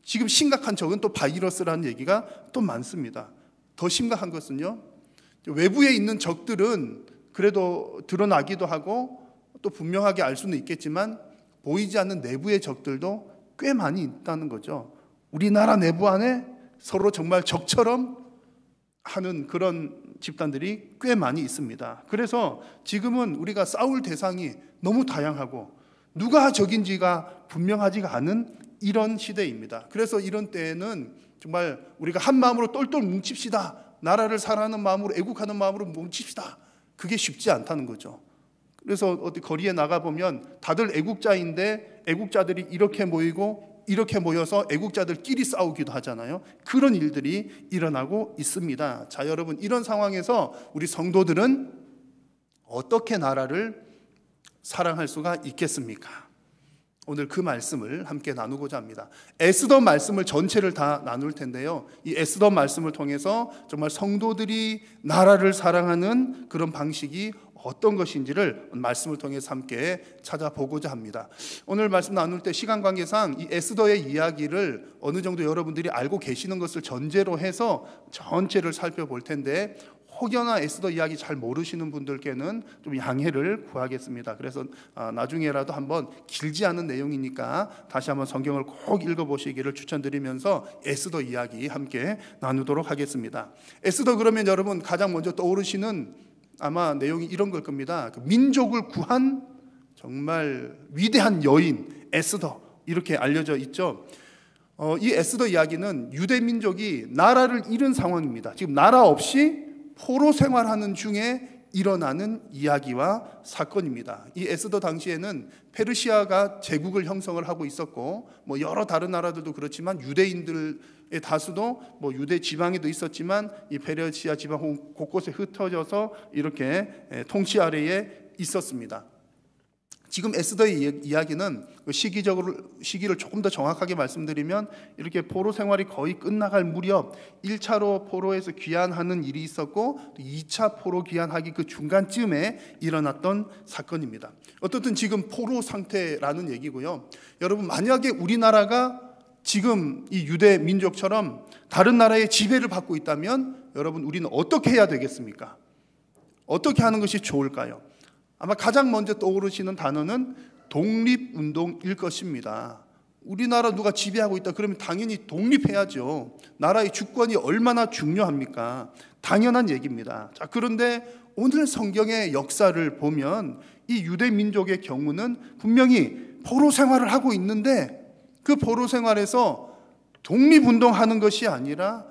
[SPEAKER 4] 지금 심각한 적은 또 바이러스라는 얘기가 또 많습니다. 더 심각한 것은요, 외부에 있는 적들은 그래도 드러나기도 하고 또 분명하게 알 수는 있겠지만 보이지 않는 내부의 적들도 꽤 많이 있다는 거죠. 우리나라 내부 안에 서로 정말 적처럼 하는 그런 집단들이 꽤 많이 있습니다. 그래서 지금은 우리가 싸울 대상이 너무 다양하고 누가 적인지가 분명하지가 않은 이런 시대입니다. 그래서 이런 때에는 정말 우리가 한 마음으로 똘똘 뭉칩시다. 나라를 사랑하는 마음으로, 애국하는 마음으로 뭉칩시다. 그게 쉽지 않다는 거죠. 그래서 어디 거리에 나가보면 다들 애국자인데 애국자들이 이렇게 모이고 이렇게 모여서 애국자들끼리 싸우기도 하잖아요. 그런 일들이 일어나고 있습니다. 자, 여러분, 이런 상황에서 우리 성도들은 어떻게 나라를 사랑할 수가 있겠습니까? 오늘 그 말씀을 함께 나누고자 합니다. 에스더 말씀을 전체를 다 나눌 텐데요, 이 에스더 말씀을 통해서 정말 성도들이 나라를 사랑하는 그런 방식이 어떤 것인지를 말씀을 통해서 함께 찾아보고자 합니다. 오늘 말씀 나눌 때 시간 관계상 이 에스더의 이야기를 어느 정도 여러분들이 알고 계시는 것을 전제로 해서 전체를 살펴볼 텐데, 혹여나 에스더 이야기 잘 모르시는 분들께는 좀 양해를 구하겠습니다. 그래서 나중에라도 한번 길지 않은 내용이니까 다시 한번 성경을 꼭 읽어보시기를 추천드리면서 에스더 이야기 함께 나누도록 하겠습니다. 에스더 그러면 여러분 가장 먼저 떠오르시는 아마 내용이 이런 걸 겁니다. 민족을 구한 정말 위대한 여인 에스더, 이렇게 알려져 있죠. 이 에스더 이야기는 유대 민족이 나라를 잃은 상황입니다. 지금 나라 없이 포로 생활하는 중에 일어나는 이야기와 사건입니다. 이 에스더 당시에는 페르시아가 제국을 형성을 하고 있었고, 뭐 여러 다른 나라들도 그렇지만 유대인들의 다수도 뭐 유대 지방에도 있었지만 이 페르시아 지방 곳곳에 흩어져서 이렇게 통치 아래에 있었습니다. 지금 에스더의 이야기는 시기를 조금 더 정확하게 말씀드리면, 이렇게 포로 생활이 거의 끝나갈 무렵 1차로 포로에서 귀환하는 일이 있었고 2차 포로 귀환하기 그 중간쯤에 일어났던 사건입니다. 어떻든 지금 포로 상태라는 얘기고요. 여러분, 만약에 우리나라가 지금 이 유대 민족처럼 다른 나라의 지배를 받고 있다면 여러분, 우리는 어떻게 해야 되겠습니까? 어떻게 하는 것이 좋을까요? 아마 가장 먼저 떠오르시는 단어는 독립운동일 것입니다. 우리나라 누가 지배하고 있다 그러면 당연히 독립해야죠. 나라의 주권이 얼마나 중요합니까? 당연한 얘기입니다. 자, 그런데 오늘 성경의 역사를 보면 이 유대 민족의 경우는 분명히 포로 생활을 하고 있는데, 그 포로 생활에서 독립운동하는 것이 아니라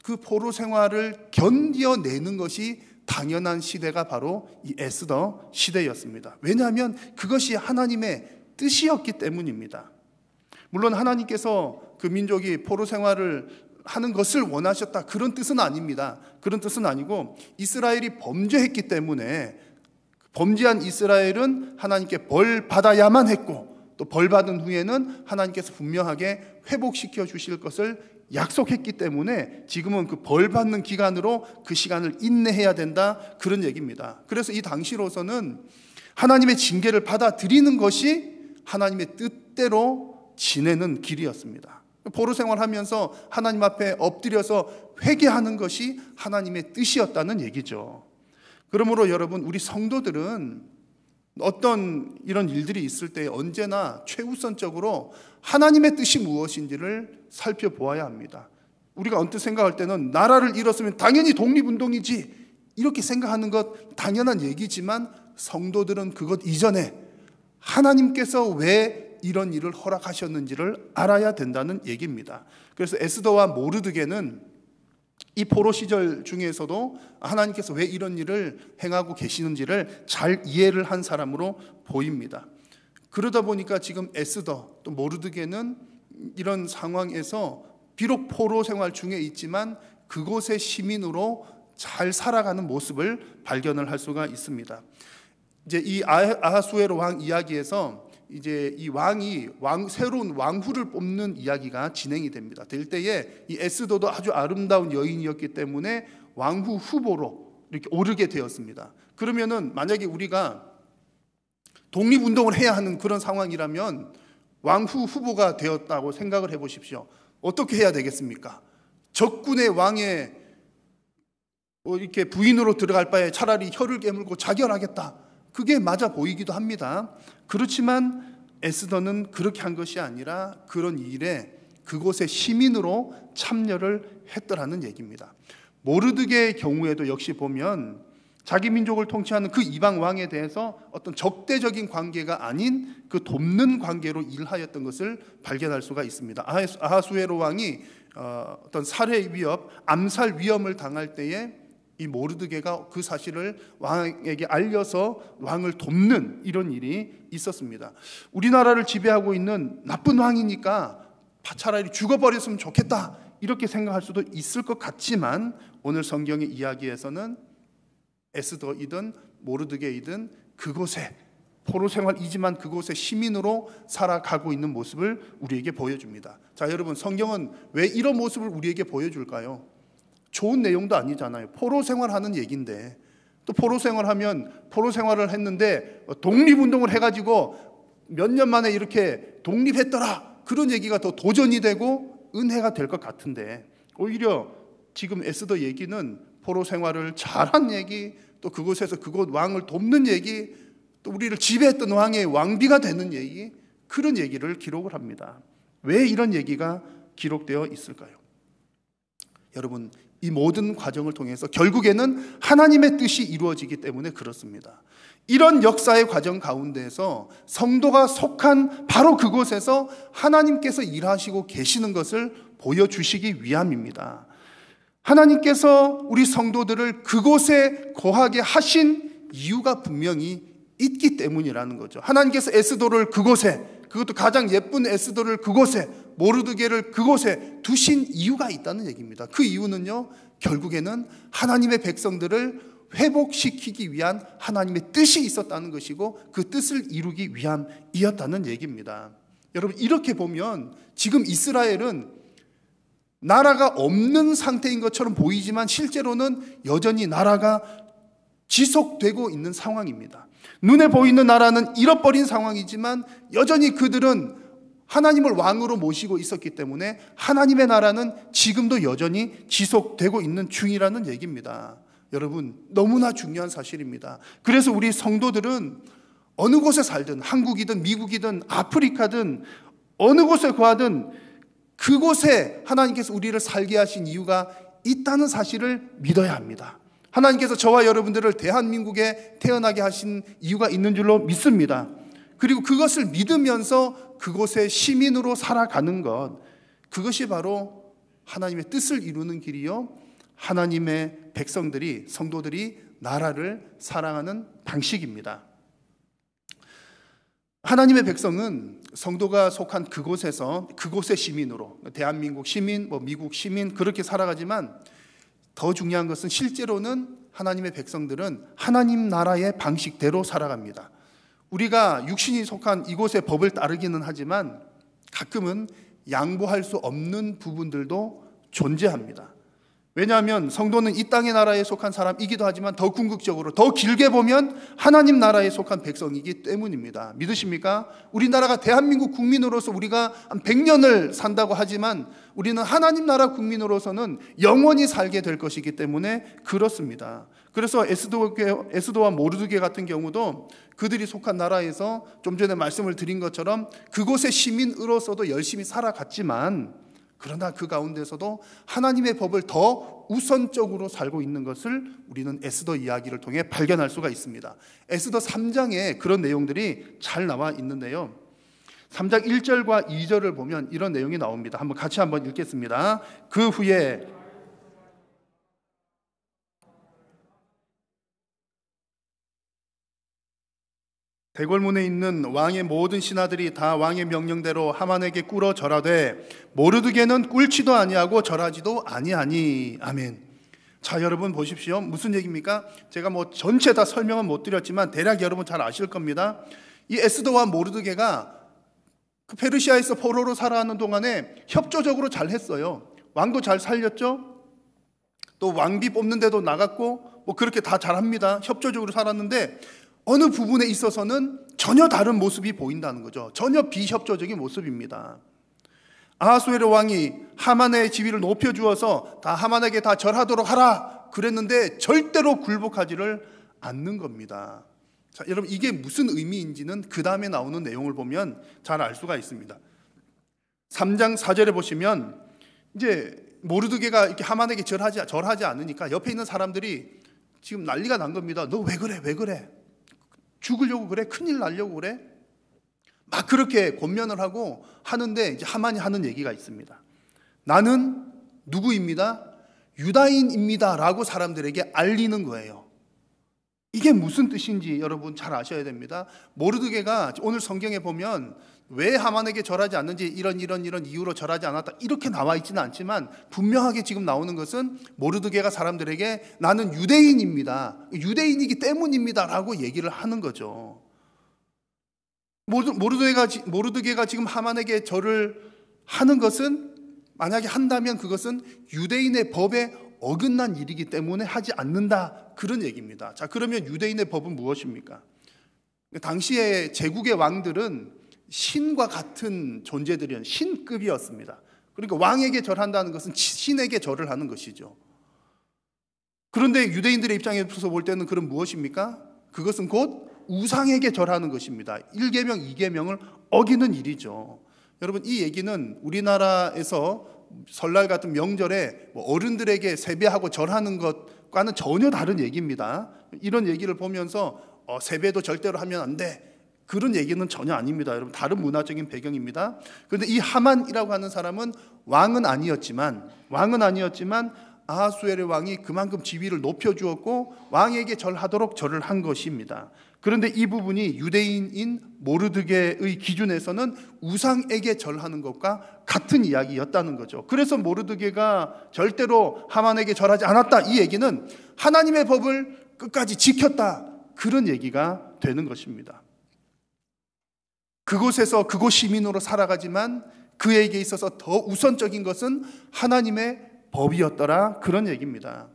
[SPEAKER 4] 그 포로 생활을 견뎌내는 것이 당연한 시대가 바로 이 에스더 시대였습니다. 왜냐하면 그것이 하나님의 뜻이었기 때문입니다. 물론 하나님께서 그 민족이 포로 생활을 하는 것을 원하셨다, 그런 뜻은 아닙니다. 그런 뜻은 아니고, 이스라엘이 범죄했기 때문에 범죄한 이스라엘은 하나님께 벌 받아야만 했고, 또 벌 받은 후에는 하나님께서 분명하게 회복시켜 주실 것을 약속했기 때문에 지금은 그 벌 받는 기간으로 그 시간을 인내해야 된다, 그런 얘기입니다. 그래서 이 당시로서는 하나님의 징계를 받아들이는 것이 하나님의 뜻대로 지내는 길이었습니다. 포로 생활하면서 하나님 앞에 엎드려서 회개하는 것이 하나님의 뜻이었다는 얘기죠. 그러므로 여러분, 우리 성도들은 어떤 이런 일들이 있을 때 언제나 최우선적으로 하나님의 뜻이 무엇인지를 살펴보아야 합니다. 우리가 언뜻 생각할 때는 나라를 잃었으면 당연히 독립운동이지, 이렇게 생각하는 것 당연한 얘기지만, 성도들은 그것 이전에 하나님께서 왜 이런 일을 허락하셨는지를 알아야 된다는 얘기입니다. 그래서 에스더와 모르드게는 이 포로 시절 중에서도 하나님께서 왜 이런 일을 행하고 계시는지를 잘 이해를 한 사람으로 보입니다. 그러다 보니까 지금 에스더 또 모르드게는 이런 상황에서 비록 포로 생활 중에 있지만 그곳의 시민으로 잘 살아가는 모습을 발견을 할 수가 있습니다. 이제 이 아하수에로 왕 이야기에서 이제 이 왕이 새로운 왕후를 뽑는 이야기가 진행이 됩니다. 될 때에 이 에스더도 아주 아름다운 여인이었기 때문에 왕후 후보로 이렇게 오르게 되었습니다. 그러면은 만약에 우리가 독립운동을 해야 하는 그런 상황이라면 왕후 후보가 되었다고 생각을 해보십시오. 어떻게 해야 되겠습니까? 적군의 왕의 이렇게 부인으로 들어갈 바에 차라리 혀를 깨물고 자결하겠다. 그게 맞아 보이기도 합니다. 그렇지만 에스더는 그렇게 한 것이 아니라 그런 일에 그곳의 시민으로 참여를 했더라는 얘기입니다. 모르드게의 경우에도 역시 보면 자기 민족을 통치하는 그 이방 왕에 대해서 어떤 적대적인 관계가 아닌 그 돕는 관계로 일하였던 것을 발견할 수가 있습니다. 아하수에로 왕이 어떤 살해 위협, 암살 위험을 당할 때에 이 모르드게가 그 사실을 왕에게 알려서 왕을 돕는 이런 일이 있었습니다. 우리나라를 지배하고 있는 나쁜 왕이니까 차라리 죽어버렸으면 좋겠다 이렇게 생각할 수도 있을 것 같지만 오늘 성경의 이야기에서는 에스더이든 모르드게이든 그곳에 포로 생활이지만 그곳의 시민으로 살아가고 있는 모습을 우리에게 보여줍니다. 자, 여러분, 성경은 왜 이런 모습을 우리에게 보여줄까요? 좋은 내용도 아니잖아요. 포로 생활하는 얘기인데 또 포로 생활하면 포로 생활을 했는데 독립운동을 해가지고 몇 년 만에 이렇게 독립했더라 그런 얘기가 더 도전이 되고 은혜가 될 것 같은데 오히려 지금 에스더 얘기는 포로 생활을 잘한 얘기, 또 그곳에서 그곳 왕을 돕는 얘기, 또 우리를 지배했던 왕의 왕비가 되는 얘기, 그런 얘기를 기록을 합니다. 왜 이런 얘기가 기록되어 있을까요? 여러분, 이 모든 과정을 통해서 결국에는 하나님의 뜻이 이루어지기 때문에 그렇습니다. 이런 역사의 과정 가운데에서 성도가 속한 바로 그곳에서 하나님께서 일하시고 계시는 것을 보여주시기 위함입니다. 하나님께서 우리 성도들을 그곳에 거하게 하신 이유가 분명히 있기 때문이라는 거죠. 하나님께서 에스더를 그곳에, 그것도 가장 예쁜 에스더를 그곳에, 모르드게를 그곳에 두신 이유가 있다는 얘기입니다. 그 이유는요, 결국에는 하나님의 백성들을 회복시키기 위한 하나님의 뜻이 있었다는 것이고 그 뜻을 이루기 위함이었다는 얘기입니다. 여러분, 이렇게 보면 지금 이스라엘은 나라가 없는 상태인 것처럼 보이지만 실제로는 여전히 나라가 지속되고 있는 상황입니다. 눈에 보이는 나라는 잃어버린 상황이지만 여전히 그들은 하나님을 왕으로 모시고 있었기 때문에 하나님의 나라는 지금도 여전히 지속되고 있는 중이라는 얘기입니다. 여러분, 너무나 중요한 사실입니다. 그래서 우리 성도들은 어느 곳에 살든 한국이든 미국이든 아프리카든 어느 곳에 거하든 그곳에 하나님께서 우리를 살게 하신 이유가 있다는 사실을 믿어야 합니다. 하나님께서 저와 여러분들을 대한민국에 태어나게 하신 이유가 있는 줄로 믿습니다. 그리고 그것을 믿으면서 그곳의 시민으로 살아가는 것, 그것이 바로 하나님의 뜻을 이루는 길이요, 하나님의 백성들이, 성도들이 나라를 사랑하는 방식입니다. 하나님의 백성은 성도가 속한 그곳에서 그곳의 시민으로, 대한민국 시민, 미국 시민 그렇게 살아가지만 더 중요한 것은 실제로는 하나님의 백성들은 하나님 나라의 방식대로 살아갑니다. 우리가 육신이 속한 이곳의 법을 따르기는 하지만 가끔은 양보할 수 없는 부분들도 존재합니다. 왜냐하면 성도는 이 땅의 나라에 속한 사람이기도 하지만 더 궁극적으로 더 길게 보면 하나님 나라에 속한 백성이기 때문입니다. 믿으십니까? 우리나라가 대한민국 국민으로서 우리가 한 100년을 산다고 하지만 우리는 하나님 나라 국민으로서는 영원히 살게 될 것이기 때문에 그렇습니다. 그래서 에스더와 모르드게 같은 경우도 그들이 속한 나라에서 좀 전에 말씀을 드린 것처럼 그곳의 시민으로서도 열심히 살아갔지만 그러나 그 가운데서도 하나님의 법을 더 우선적으로 살고 있는 것을 우리는 에스더 이야기를 통해 발견할 수가 있습니다. 에스더 3장에 그런 내용들이 잘 나와 있는데요. 3장 1절과 2절을 보면 이런 내용이 나옵니다. 같이 한번 읽겠습니다. 그 후에 대궐문에 있는 왕의 모든 신하들이 다 왕의 명령대로 하만에게 꿇어 절하되 모르드게는 꿇지도 아니하고 절하지도 아니하니. 아멘. 자, 여러분 보십시오. 무슨 얘기입니까? 제가 뭐 전체 다 설명은 못 드렸지만 대략 여러분 잘 아실 겁니다. 이 에스더와 모르드게가 그 페르시아에서 포로로 살아가는 동안에 협조적으로 잘 했어요. 왕도 잘 살렸죠. 또 왕비 뽑는 데도 나갔고 뭐 그렇게 다 잘합니다. 협조적으로 살았는데 어느 부분에 있어서는 전혀 다른 모습이 보인다는 거죠. 전혀 비협조적인 모습입니다. 아하수에르 왕이 하만의 지위를 높여주어서 다 하만에게 다 절하도록 하라 그랬는데 절대로 굴복하지를 않는 겁니다. 자, 여러분 이게 무슨 의미인지는 그 다음에 나오는 내용을 보면 잘 알 수가 있습니다. 3장 4절에 보시면 이제 모르드게가 이렇게 하만에게 절하지 않으니까 옆에 있는 사람들이 지금 난리가 난 겁니다. 너 왜 그래? 왜 그래? 죽으려고 그래? 큰일 날려고 그래? 막 그렇게 권면을 하고 하는데 이제 하만이 하는 얘기가 있습니다. 나는 누구입니다? 유다인입니다 라고 사람들에게 알리는 거예요. 이게 무슨 뜻인지 여러분 잘 아셔야 됩니다. 모르드게가 오늘 성경에 보면 왜 하만에게 절하지 않는지 이런 이유로 절하지 않았다 이렇게 나와 있지는 않지만 분명하게 지금 나오는 것은 모르드게가 사람들에게 나는 유대인입니다, 유대인이기 때문입니다 라고 얘기를 하는 거죠. 모르드게가 지금 하만에게 절을 하는 것은 만약에 한다면 그것은 유대인의 법에 어긋난 일이기 때문에 하지 않는다 그런 얘기입니다. 자, 그러면 유대인의 법은 무엇입니까? 당시에 제국의 왕들은 신과 같은 존재들이었 신급이었습니다. 그러니까 왕에게 절한다는 것은 신에게 절을 하는 것이죠. 그런데 유대인들의 입장에서 볼 때는 그럼 무엇입니까? 그것은 곧 우상에게 절하는 것입니다. 1계명, 2계명을 어기는 일이죠. 여러분 이 얘기는 우리나라에서 설날 같은 명절에 어른들에게 세배하고 절하는 것과는 전혀 다른 얘기입니다. 이런 얘기를 보면서 세배도 절대로 하면 안 돼 그런 얘기는 전혀 아닙니다. 여러분 다른 문화적인 배경입니다. 그런데 이 하만이라고 하는 사람은 왕은 아니었지만 아하수에르 왕이 그만큼 지위를 높여주었고 왕에게 절하도록 절을 한 것입니다. 그런데 이 부분이 유대인인 모르드게의 기준에서는 우상에게 절하는 것과 같은 이야기였다는 거죠. 그래서 모르드게가 절대로 하만에게 절하지 않았다 이 얘기는 하나님의 법을 끝까지 지켰다 그런 얘기가 되는 것입니다. 그곳에서 그곳 시민으로 살아가지만 그에게 있어서 더 우선적인 것은 하나님의 법이었더라 그런 얘기입니다.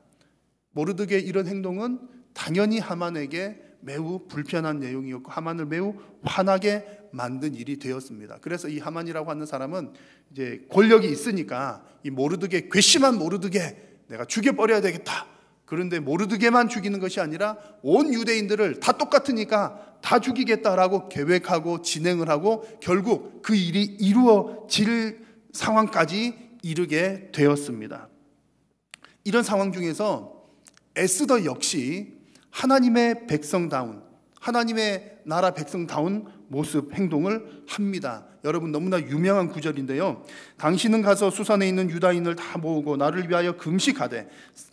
[SPEAKER 4] 모르드게의 이런 행동은 당연히 하만에게 매우 불편한 내용이었고 하만을 매우 화나게 만든 일이 되었습니다. 그래서 이 하만이라고 하는 사람은 이제 권력이 있으니까 이 모르드게 괘씸한 모르드게 내가 죽여버려야 되겠다. 그런데 모르드게만 죽이는 것이 아니라 온 유대인들을 다 똑같으니까 다 죽이겠다라고 계획하고 진행을 하고 결국 그 일이 이루어질 상황까지 이르게 되었습니다. 이런 상황 중에서 에스더 역시 하나님의 백성다운 하나님의 나라 백성다운 모습 행동을 합니다. 여러분 너무나 유명한 구절인데요. 당신은 가서 수산에 있는 유다인을 다 모으고 나를 위하여 금식하되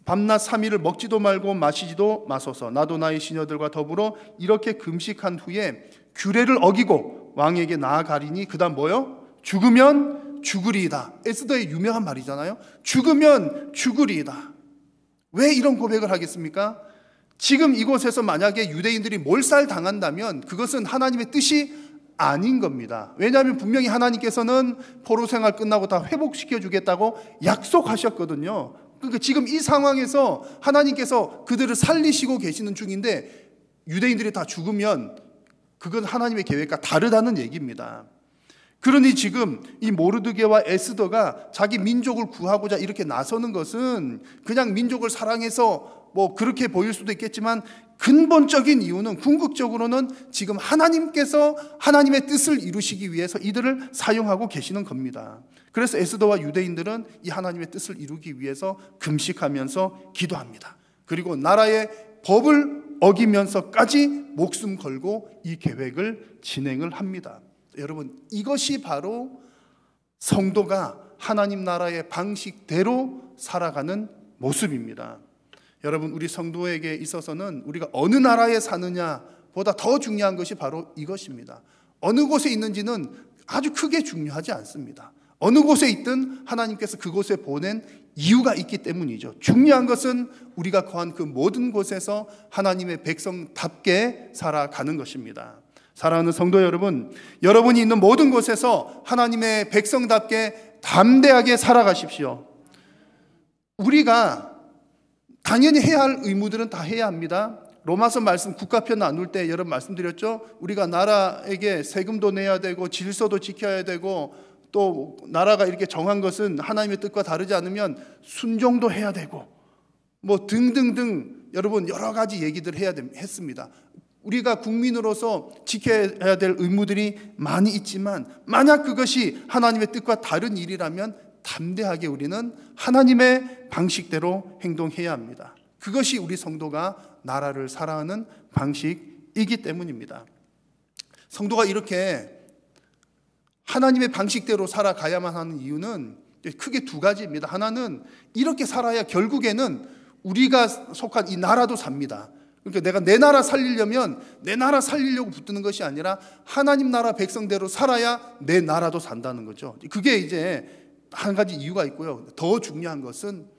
[SPEAKER 4] 밤낮 3일을 먹지도 말고 마시지도 마소서. 나도 나의 시녀들과 더불어 이렇게 금식한 후에 규례를 어기고 왕에게 나아가리니 그 다음 뭐요? 죽으면 죽으리이다. 에스더의 유명한 말이잖아요. 죽으면 죽으리이다. 왜 이런 고백을 하겠습니까? 지금 이곳에서 만약에 유대인들이 몰살당한다면 그것은 하나님의 뜻이 아닌 겁니다. 왜냐하면 분명히 하나님께서는 포로 생활 끝나고 다 회복시켜 주겠다고 약속하셨거든요. 그러니까 지금 이 상황에서 하나님께서 그들을 살리시고 계시는 중인데 유대인들이 다 죽으면 그건 하나님의 계획과 다르다는 얘기입니다. 그러니 지금 이 모르드게와 에스더가 자기 민족을 구하고자 이렇게 나서는 것은 그냥 민족을 사랑해서 뭐 그렇게 보일 수도 있겠지만 근본적인 이유는 궁극적으로는 지금 하나님께서 하나님의 뜻을 이루시기 위해서 이들을 사용하고 계시는 겁니다. 그래서 에스더와 유대인들은 이 하나님의 뜻을 이루기 위해서 금식하면서 기도합니다. 그리고 나라의 법을 어기면서까지 목숨 걸고 이 계획을 진행을 합니다. 여러분 이것이 바로 성도가 하나님 나라의 방식대로 살아가는 모습입니다. 여러분 우리 성도에게 있어서는 우리가 어느 나라에 사느냐 보다 더 중요한 것이 바로 이것입니다. 어느 곳에 있는지는 아주 크게 중요하지 않습니다. 어느 곳에 있든 하나님께서 그곳에 보낸 이유가 있기 때문이죠. 중요한 것은 우리가 거한 그 모든 곳에서 하나님의 백성답게 살아가는 것입니다. 사랑하는 성도 여러분, 여러분이 있는 모든 곳에서 하나님의 백성답게 담대하게 살아가십시오. 우리가 당연히 해야 할 의무들은 다 해야 합니다. 로마서 말씀 국가편 나눌 때 여러분 말씀드렸죠. 우리가 나라에게 세금도 내야 되고 질서도 지켜야 되고 또 나라가 이렇게 정한 것은 하나님의 뜻과 다르지 않으면 순종도 해야 되고 뭐 등등등 여러분 여러 가지 얘기들 했습니다. 우리가 국민으로서 지켜야 될 의무들이 많이 있지만 만약 그것이 하나님의 뜻과 다른 일이라면 담대하게 우리는 하나님의 방식대로 행동해야 합니다. 그것이 우리 성도가 나라를 사랑하는 방식이기 때문입니다. 성도가 이렇게 하나님의 방식대로 살아가야만 하는 이유는 크게 두 가지입니다. 하나는 이렇게 살아야 결국에는 우리가 속한 이 나라도 삽니다. 그러니까 내가 내 나라 살리려면 내 나라 살리려고 붙드는 것이 아니라 하나님 나라 백성대로 살아야 내 나라도 산다는 거죠. 그게 이제 한 가지 이유가 있고요. 더 중요한 것은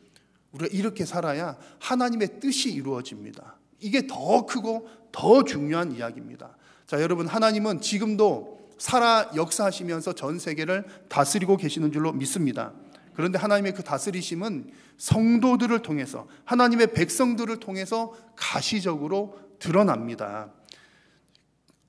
[SPEAKER 4] 우리가 이렇게 살아야 하나님의 뜻이 이루어집니다. 이게 더 크고 더 중요한 이야기입니다. 자, 여러분, 하나님은 지금도 살아 역사하시면서 전 세계를 다스리고 계시는 줄로 믿습니다. 그런데 하나님의 그 다스리심은 성도들을 통해서 하나님의 백성들을 통해서 가시적으로 드러납니다.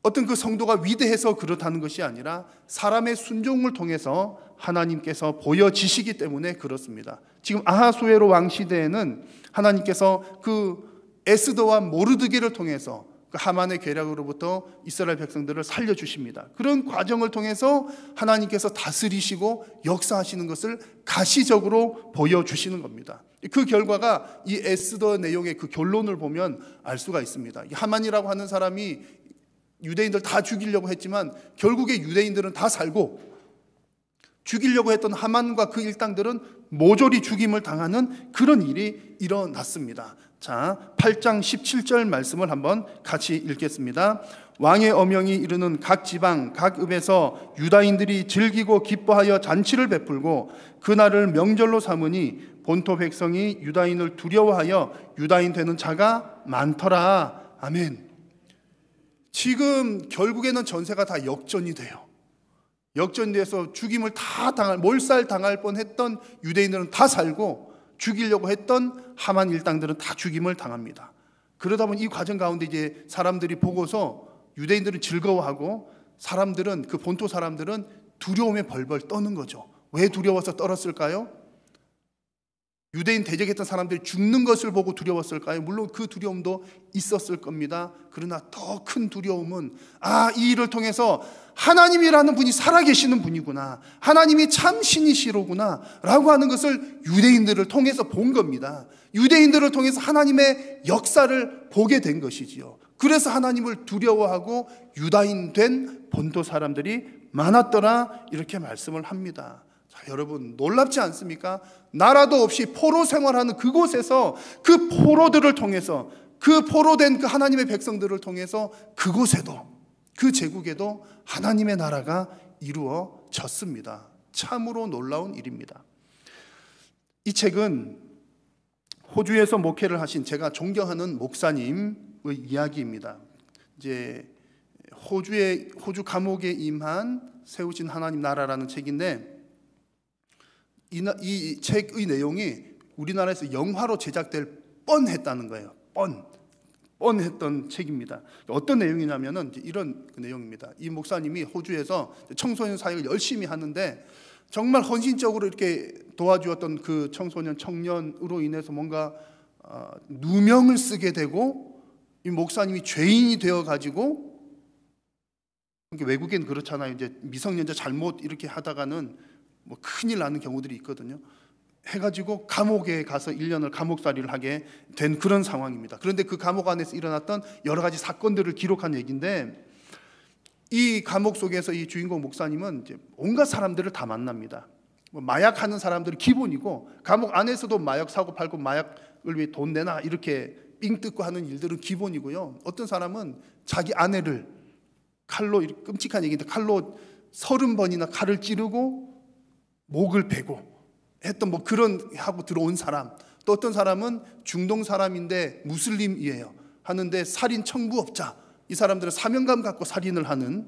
[SPEAKER 4] 어떤 그 성도가 위대해서 그렇다는 것이 아니라 사람의 순종을 통해서 하나님께서 보여지시기 때문에 그렇습니다. 지금 아하수에로 왕 시대에는 하나님께서 그 에스더와 모르드게를 통해서 그 하만의 괴략으로부터 이스라엘 백성들을 살려주십니다. 그런 과정을 통해서 하나님께서 다스리시고 역사하시는 것을 가시적으로 보여주시는 겁니다. 그 결과가 이 에스더 내용의 그 결론을 보면 알 수가 있습니다. 하만이라고 하는 사람이 유대인들 다 죽이려고 했지만 결국에 유대인들은 다 살고 죽이려고 했던 하만과 그 일당들은 모조리 죽임을 당하는 그런 일이 일어났습니다. 자, 8장 17절 말씀을 한번 같이 읽겠습니다. 왕의 어명이 이르는 각 지방 각 읍에서 유다인들이 즐기고 기뻐하여 잔치를 베풀고 그날을 명절로 삼으니 본토 백성이 유다인을 두려워하여 유다인 되는 자가 많더라. 아멘. 지금 결국에는 전세가 다 역전이 돼요. 역전돼서 죽임을 다 몰살 당할 뻔했던 유대인들은 다 살고 죽이려고 했던 하만 일당들은 다 죽임을 당합니다. 그러다 보니 이 과정 가운데 이제 사람들이 보고서 유대인들은 즐거워하고 사람들은 그 본토 사람들은 두려움에 벌벌 떠는 거죠. 왜 두려워서 떨었을까요? 유대인 대적했던 사람들이 죽는 것을 보고 두려웠을까요? 물론 그 두려움도 있었을 겁니다. 그러나 더 큰 두려움은 이 일을 통해서 하나님이라는 분이 살아계시는 분이구나, 하나님이 참 신이시로구나 라고 하는 것을 유대인들을 통해서 본 겁니다. 유대인들을 통해서 하나님의 역사를 보게 된 것이지요. 그래서 하나님을 두려워하고 유다인 된 본토 사람들이 많았더라 이렇게 말씀을 합니다. 자, 여러분 놀랍지 않습니까? 나라도 없이 포로 생활하는 그곳에서 그 포로들을 통해서 그 포로된 그 하나님의 백성들을 통해서 그곳에도 그 제국에도 하나님의 나라가 이루어졌습니다. 참으로 놀라운 일입니다. 이 책은 호주에서 목회를 하신 제가 존경하는 목사님의 이야기입니다. 이제 호주 감옥에 임한 세우신 하나님 나라라는 책인데 이 책의 내용이 우리나라에서 영화로 제작될 뻔했다는 거예요. 뻔했던 책입니다. 어떤 내용이냐면은 이런 내용입니다. 이 목사님이 호주에서 청소년 사역을 열심히 하는데 정말 헌신적으로 이렇게 도와주었던 그 청소년 청년으로 인해서 뭔가 누명을 쓰게 되고 이 목사님이 죄인이 되어 가지고 외국엔 그렇잖아요. 이제 미성년자 잘못 이렇게 하다가는 뭐 큰일 나는 경우들이 있거든요. 해가지고 감옥에 가서 1년을 감옥살이를 하게 된 그런 상황입니다. 그런데 그 감옥 안에서 일어났던 여러 가지 사건들을 기록한 얘기인데 이 감옥 속에서 이 주인공 목사님은 이제 온갖 사람들을 다 만납니다. 뭐 마약하는 사람들이 기본이고 감옥 안에서도 마약 사고 팔고 마약을 위해 돈 내놔 이렇게 삥 뜯고 하는 일들은 기본이고요. 어떤 사람은 자기 아내를 칼로, 끔찍한 얘기인데 칼로 30번이나 칼을 찌르고 목을 베고 했던 뭐 그런 하고 들어온 사람, 또 어떤 사람은 중동 사람인데 무슬림이에요. 하는데 살인 청부업자, 이 사람들은 사명감 갖고 살인을 하는,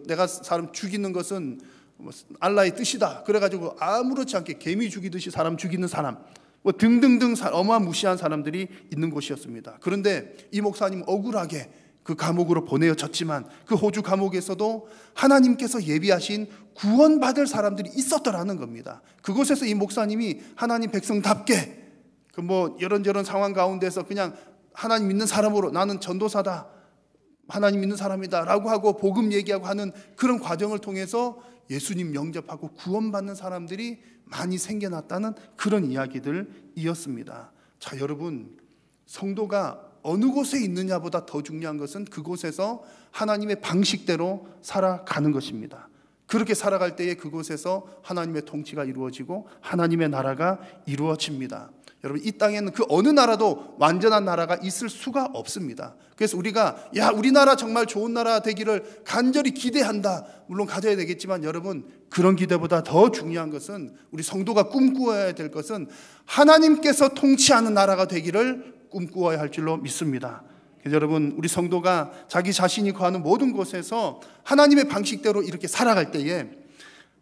[SPEAKER 4] 내가 사람 죽이는 것은 알라의 뜻이다 그래가지고 아무렇지 않게 개미 죽이듯이 사람 죽이는 사람, 뭐 등등등 어마무시한 사람들이 있는 곳이었습니다. 그런데 이 목사님 억울하게 그 감옥으로 보내어졌지만 그 호주 감옥에서도 하나님께서 예비하신 구원받을 사람들이 있었더라는 겁니다. 그곳에서 이 목사님이 하나님 백성답게 뭐 이런저런 상황 가운데서 그냥 하나님 믿는 사람으로 나는 전도사다, 하나님 믿는 사람이다 라고 하고 복음 얘기하고 하는 그런 과정을 통해서 예수님 영접하고 구원받는 사람들이 많이 생겨났다는 그런 이야기들이었습니다. 자, 여러분, 성도가 어느 곳에 있느냐보다 더 중요한 것은 그곳에서 하나님의 방식대로 살아가는 것입니다. 그렇게 살아갈 때에 그곳에서 하나님의 통치가 이루어지고 하나님의 나라가 이루어집니다. 여러분, 이 땅에는 그 어느 나라도 완전한 나라가 있을 수가 없습니다. 그래서 우리가 우리나라 정말 좋은 나라 되기를 간절히 기대한다, 물론 가져야 되겠지만 여러분, 그런 기대보다 더 중요한 것은, 우리 성도가 꿈꾸어야 될 것은 하나님께서 통치하는 나라가 되기를 꿈꾸어야 할 줄로 믿습니다. 그래서 여러분, 우리 성도가 자기 자신이 거하는 모든 곳에서 하나님의 방식대로 이렇게 살아갈 때에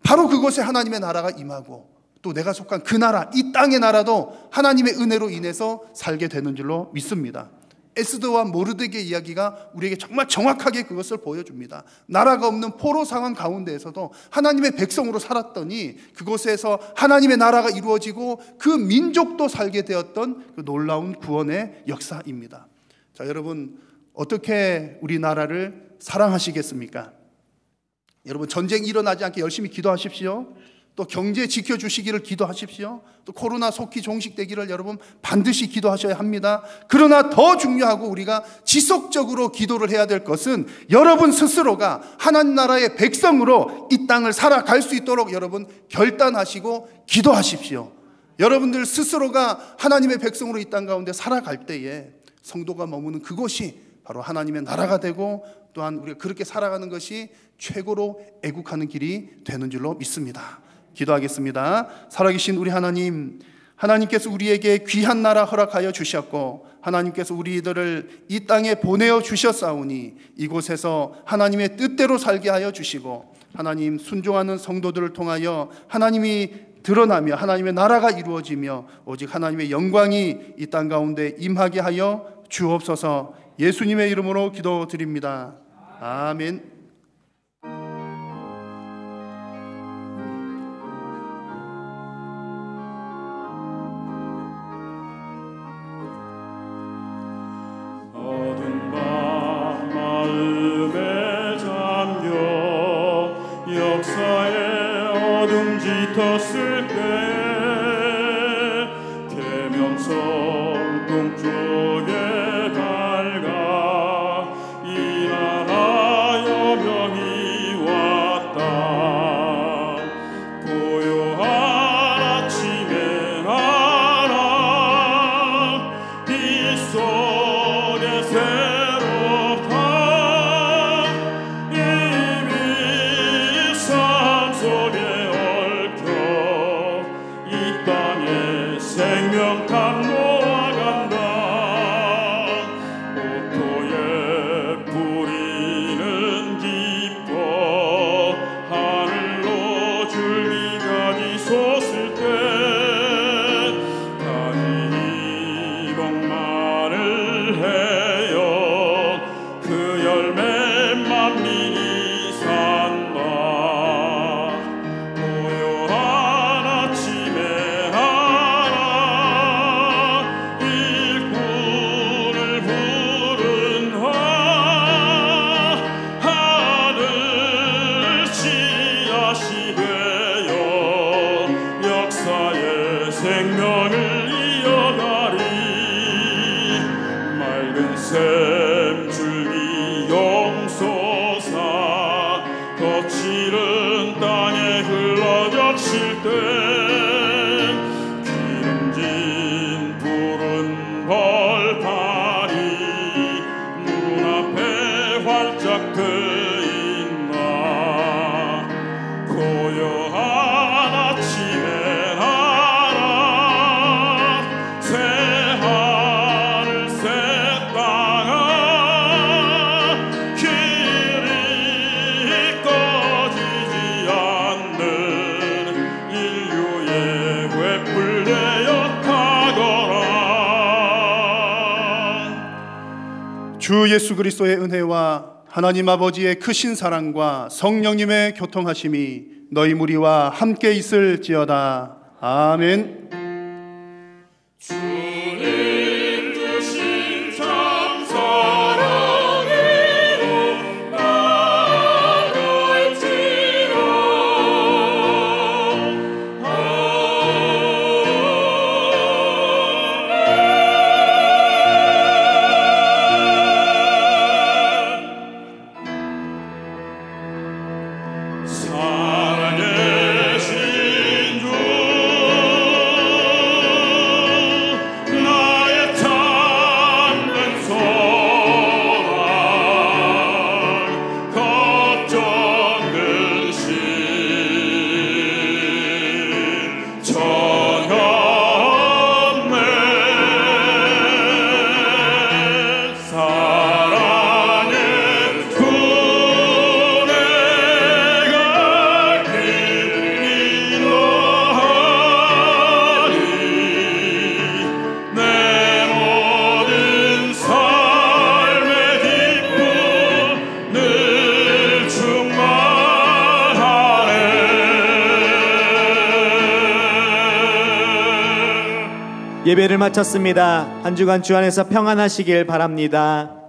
[SPEAKER 4] 바로 그곳에 하나님의 나라가 임하고 또 내가 속한 그 나라, 이 땅의 나라도 하나님의 은혜로 인해서 살게 되는 줄로 믿습니다. 에스더와 모르드게의 이야기가 우리에게 정말 정확하게 그것을 보여줍니다. 나라가 없는 포로 상황 가운데에서도 하나님의 백성으로 살았더니 그곳에서 하나님의 나라가 이루어지고 그 민족도 살게 되었던 그 놀라운 구원의 역사입니다. 자, 여러분, 어떻게 우리나라를 사랑하시겠습니까? 여러분, 전쟁이 일어나지 않게 열심히 기도하십시오. 또 경제 지켜주시기를 기도하십시오. 또 코로나 속히 종식되기를 여러분 반드시 기도하셔야 합니다. 그러나 더 중요하고 우리가 지속적으로 기도를 해야 될 것은 여러분 스스로가 하나님 나라의 백성으로 이 땅을 살아갈 수 있도록 여러분 결단하시고 기도하십시오. 여러분들 스스로가 하나님의 백성으로 이 땅 가운데 살아갈 때에 성도가 머무는 그곳이 바로 하나님의 나라가 되고 또한 우리가 그렇게 살아가는 것이 최고로 애국하는 길이 되는 줄로 믿습니다. 기도하겠습니다. 살아계신 우리 하나님, 하나님께서 우리에게 귀한 나라 허락하여 주셨고 하나님께서 우리들을 이 땅에 보내어 주셨사오니 이곳에서 하나님의 뜻대로 살게 하여 주시고 하나님 순종하는 성도들을 통하여 하나님이 드러나며 하나님의 나라가 이루어지며 오직 하나님의 영광이 이 땅 가운데 임하게 하여 주옵소서. 예수님의 이름으로 기도드립니다. 아멘.
[SPEAKER 5] 짙었을 때 계명성 동쪽에 밝아 이 나라 여명이 왔다. 고요한 아침에 나라 빛 속에 새롭다. 이미 삶 속에 생명탄 놓아간다. 오토에 뿌리는 기뻐 하늘로 줄기까지 솟을 때 가지 이복만을 해요. 그 열매 만민이 산다. 고요한 아침에 생명을 이어가리. 맑은 샘 줄기 용솟아 거칠은 땅에 흘러적실 때 기름진 푸른 벌판
[SPEAKER 4] 주 예수 그리스도의 은혜와 하나님 아버지의 크신 사랑과 성령님의 교통하심이 너희 무리와 함께 있을지어다. 아멘.
[SPEAKER 5] 주님 주신 참 사랑으로 살아계신 주 나의 참된 소망 걱정된 신 전함네 사랑의 군에 갈 길이 너하니 내 모든 삶의 기쁨 늘 충만하네.
[SPEAKER 2] 예배를 마쳤습니다. 한 주간 주 안에서 평안하시길 바랍니다.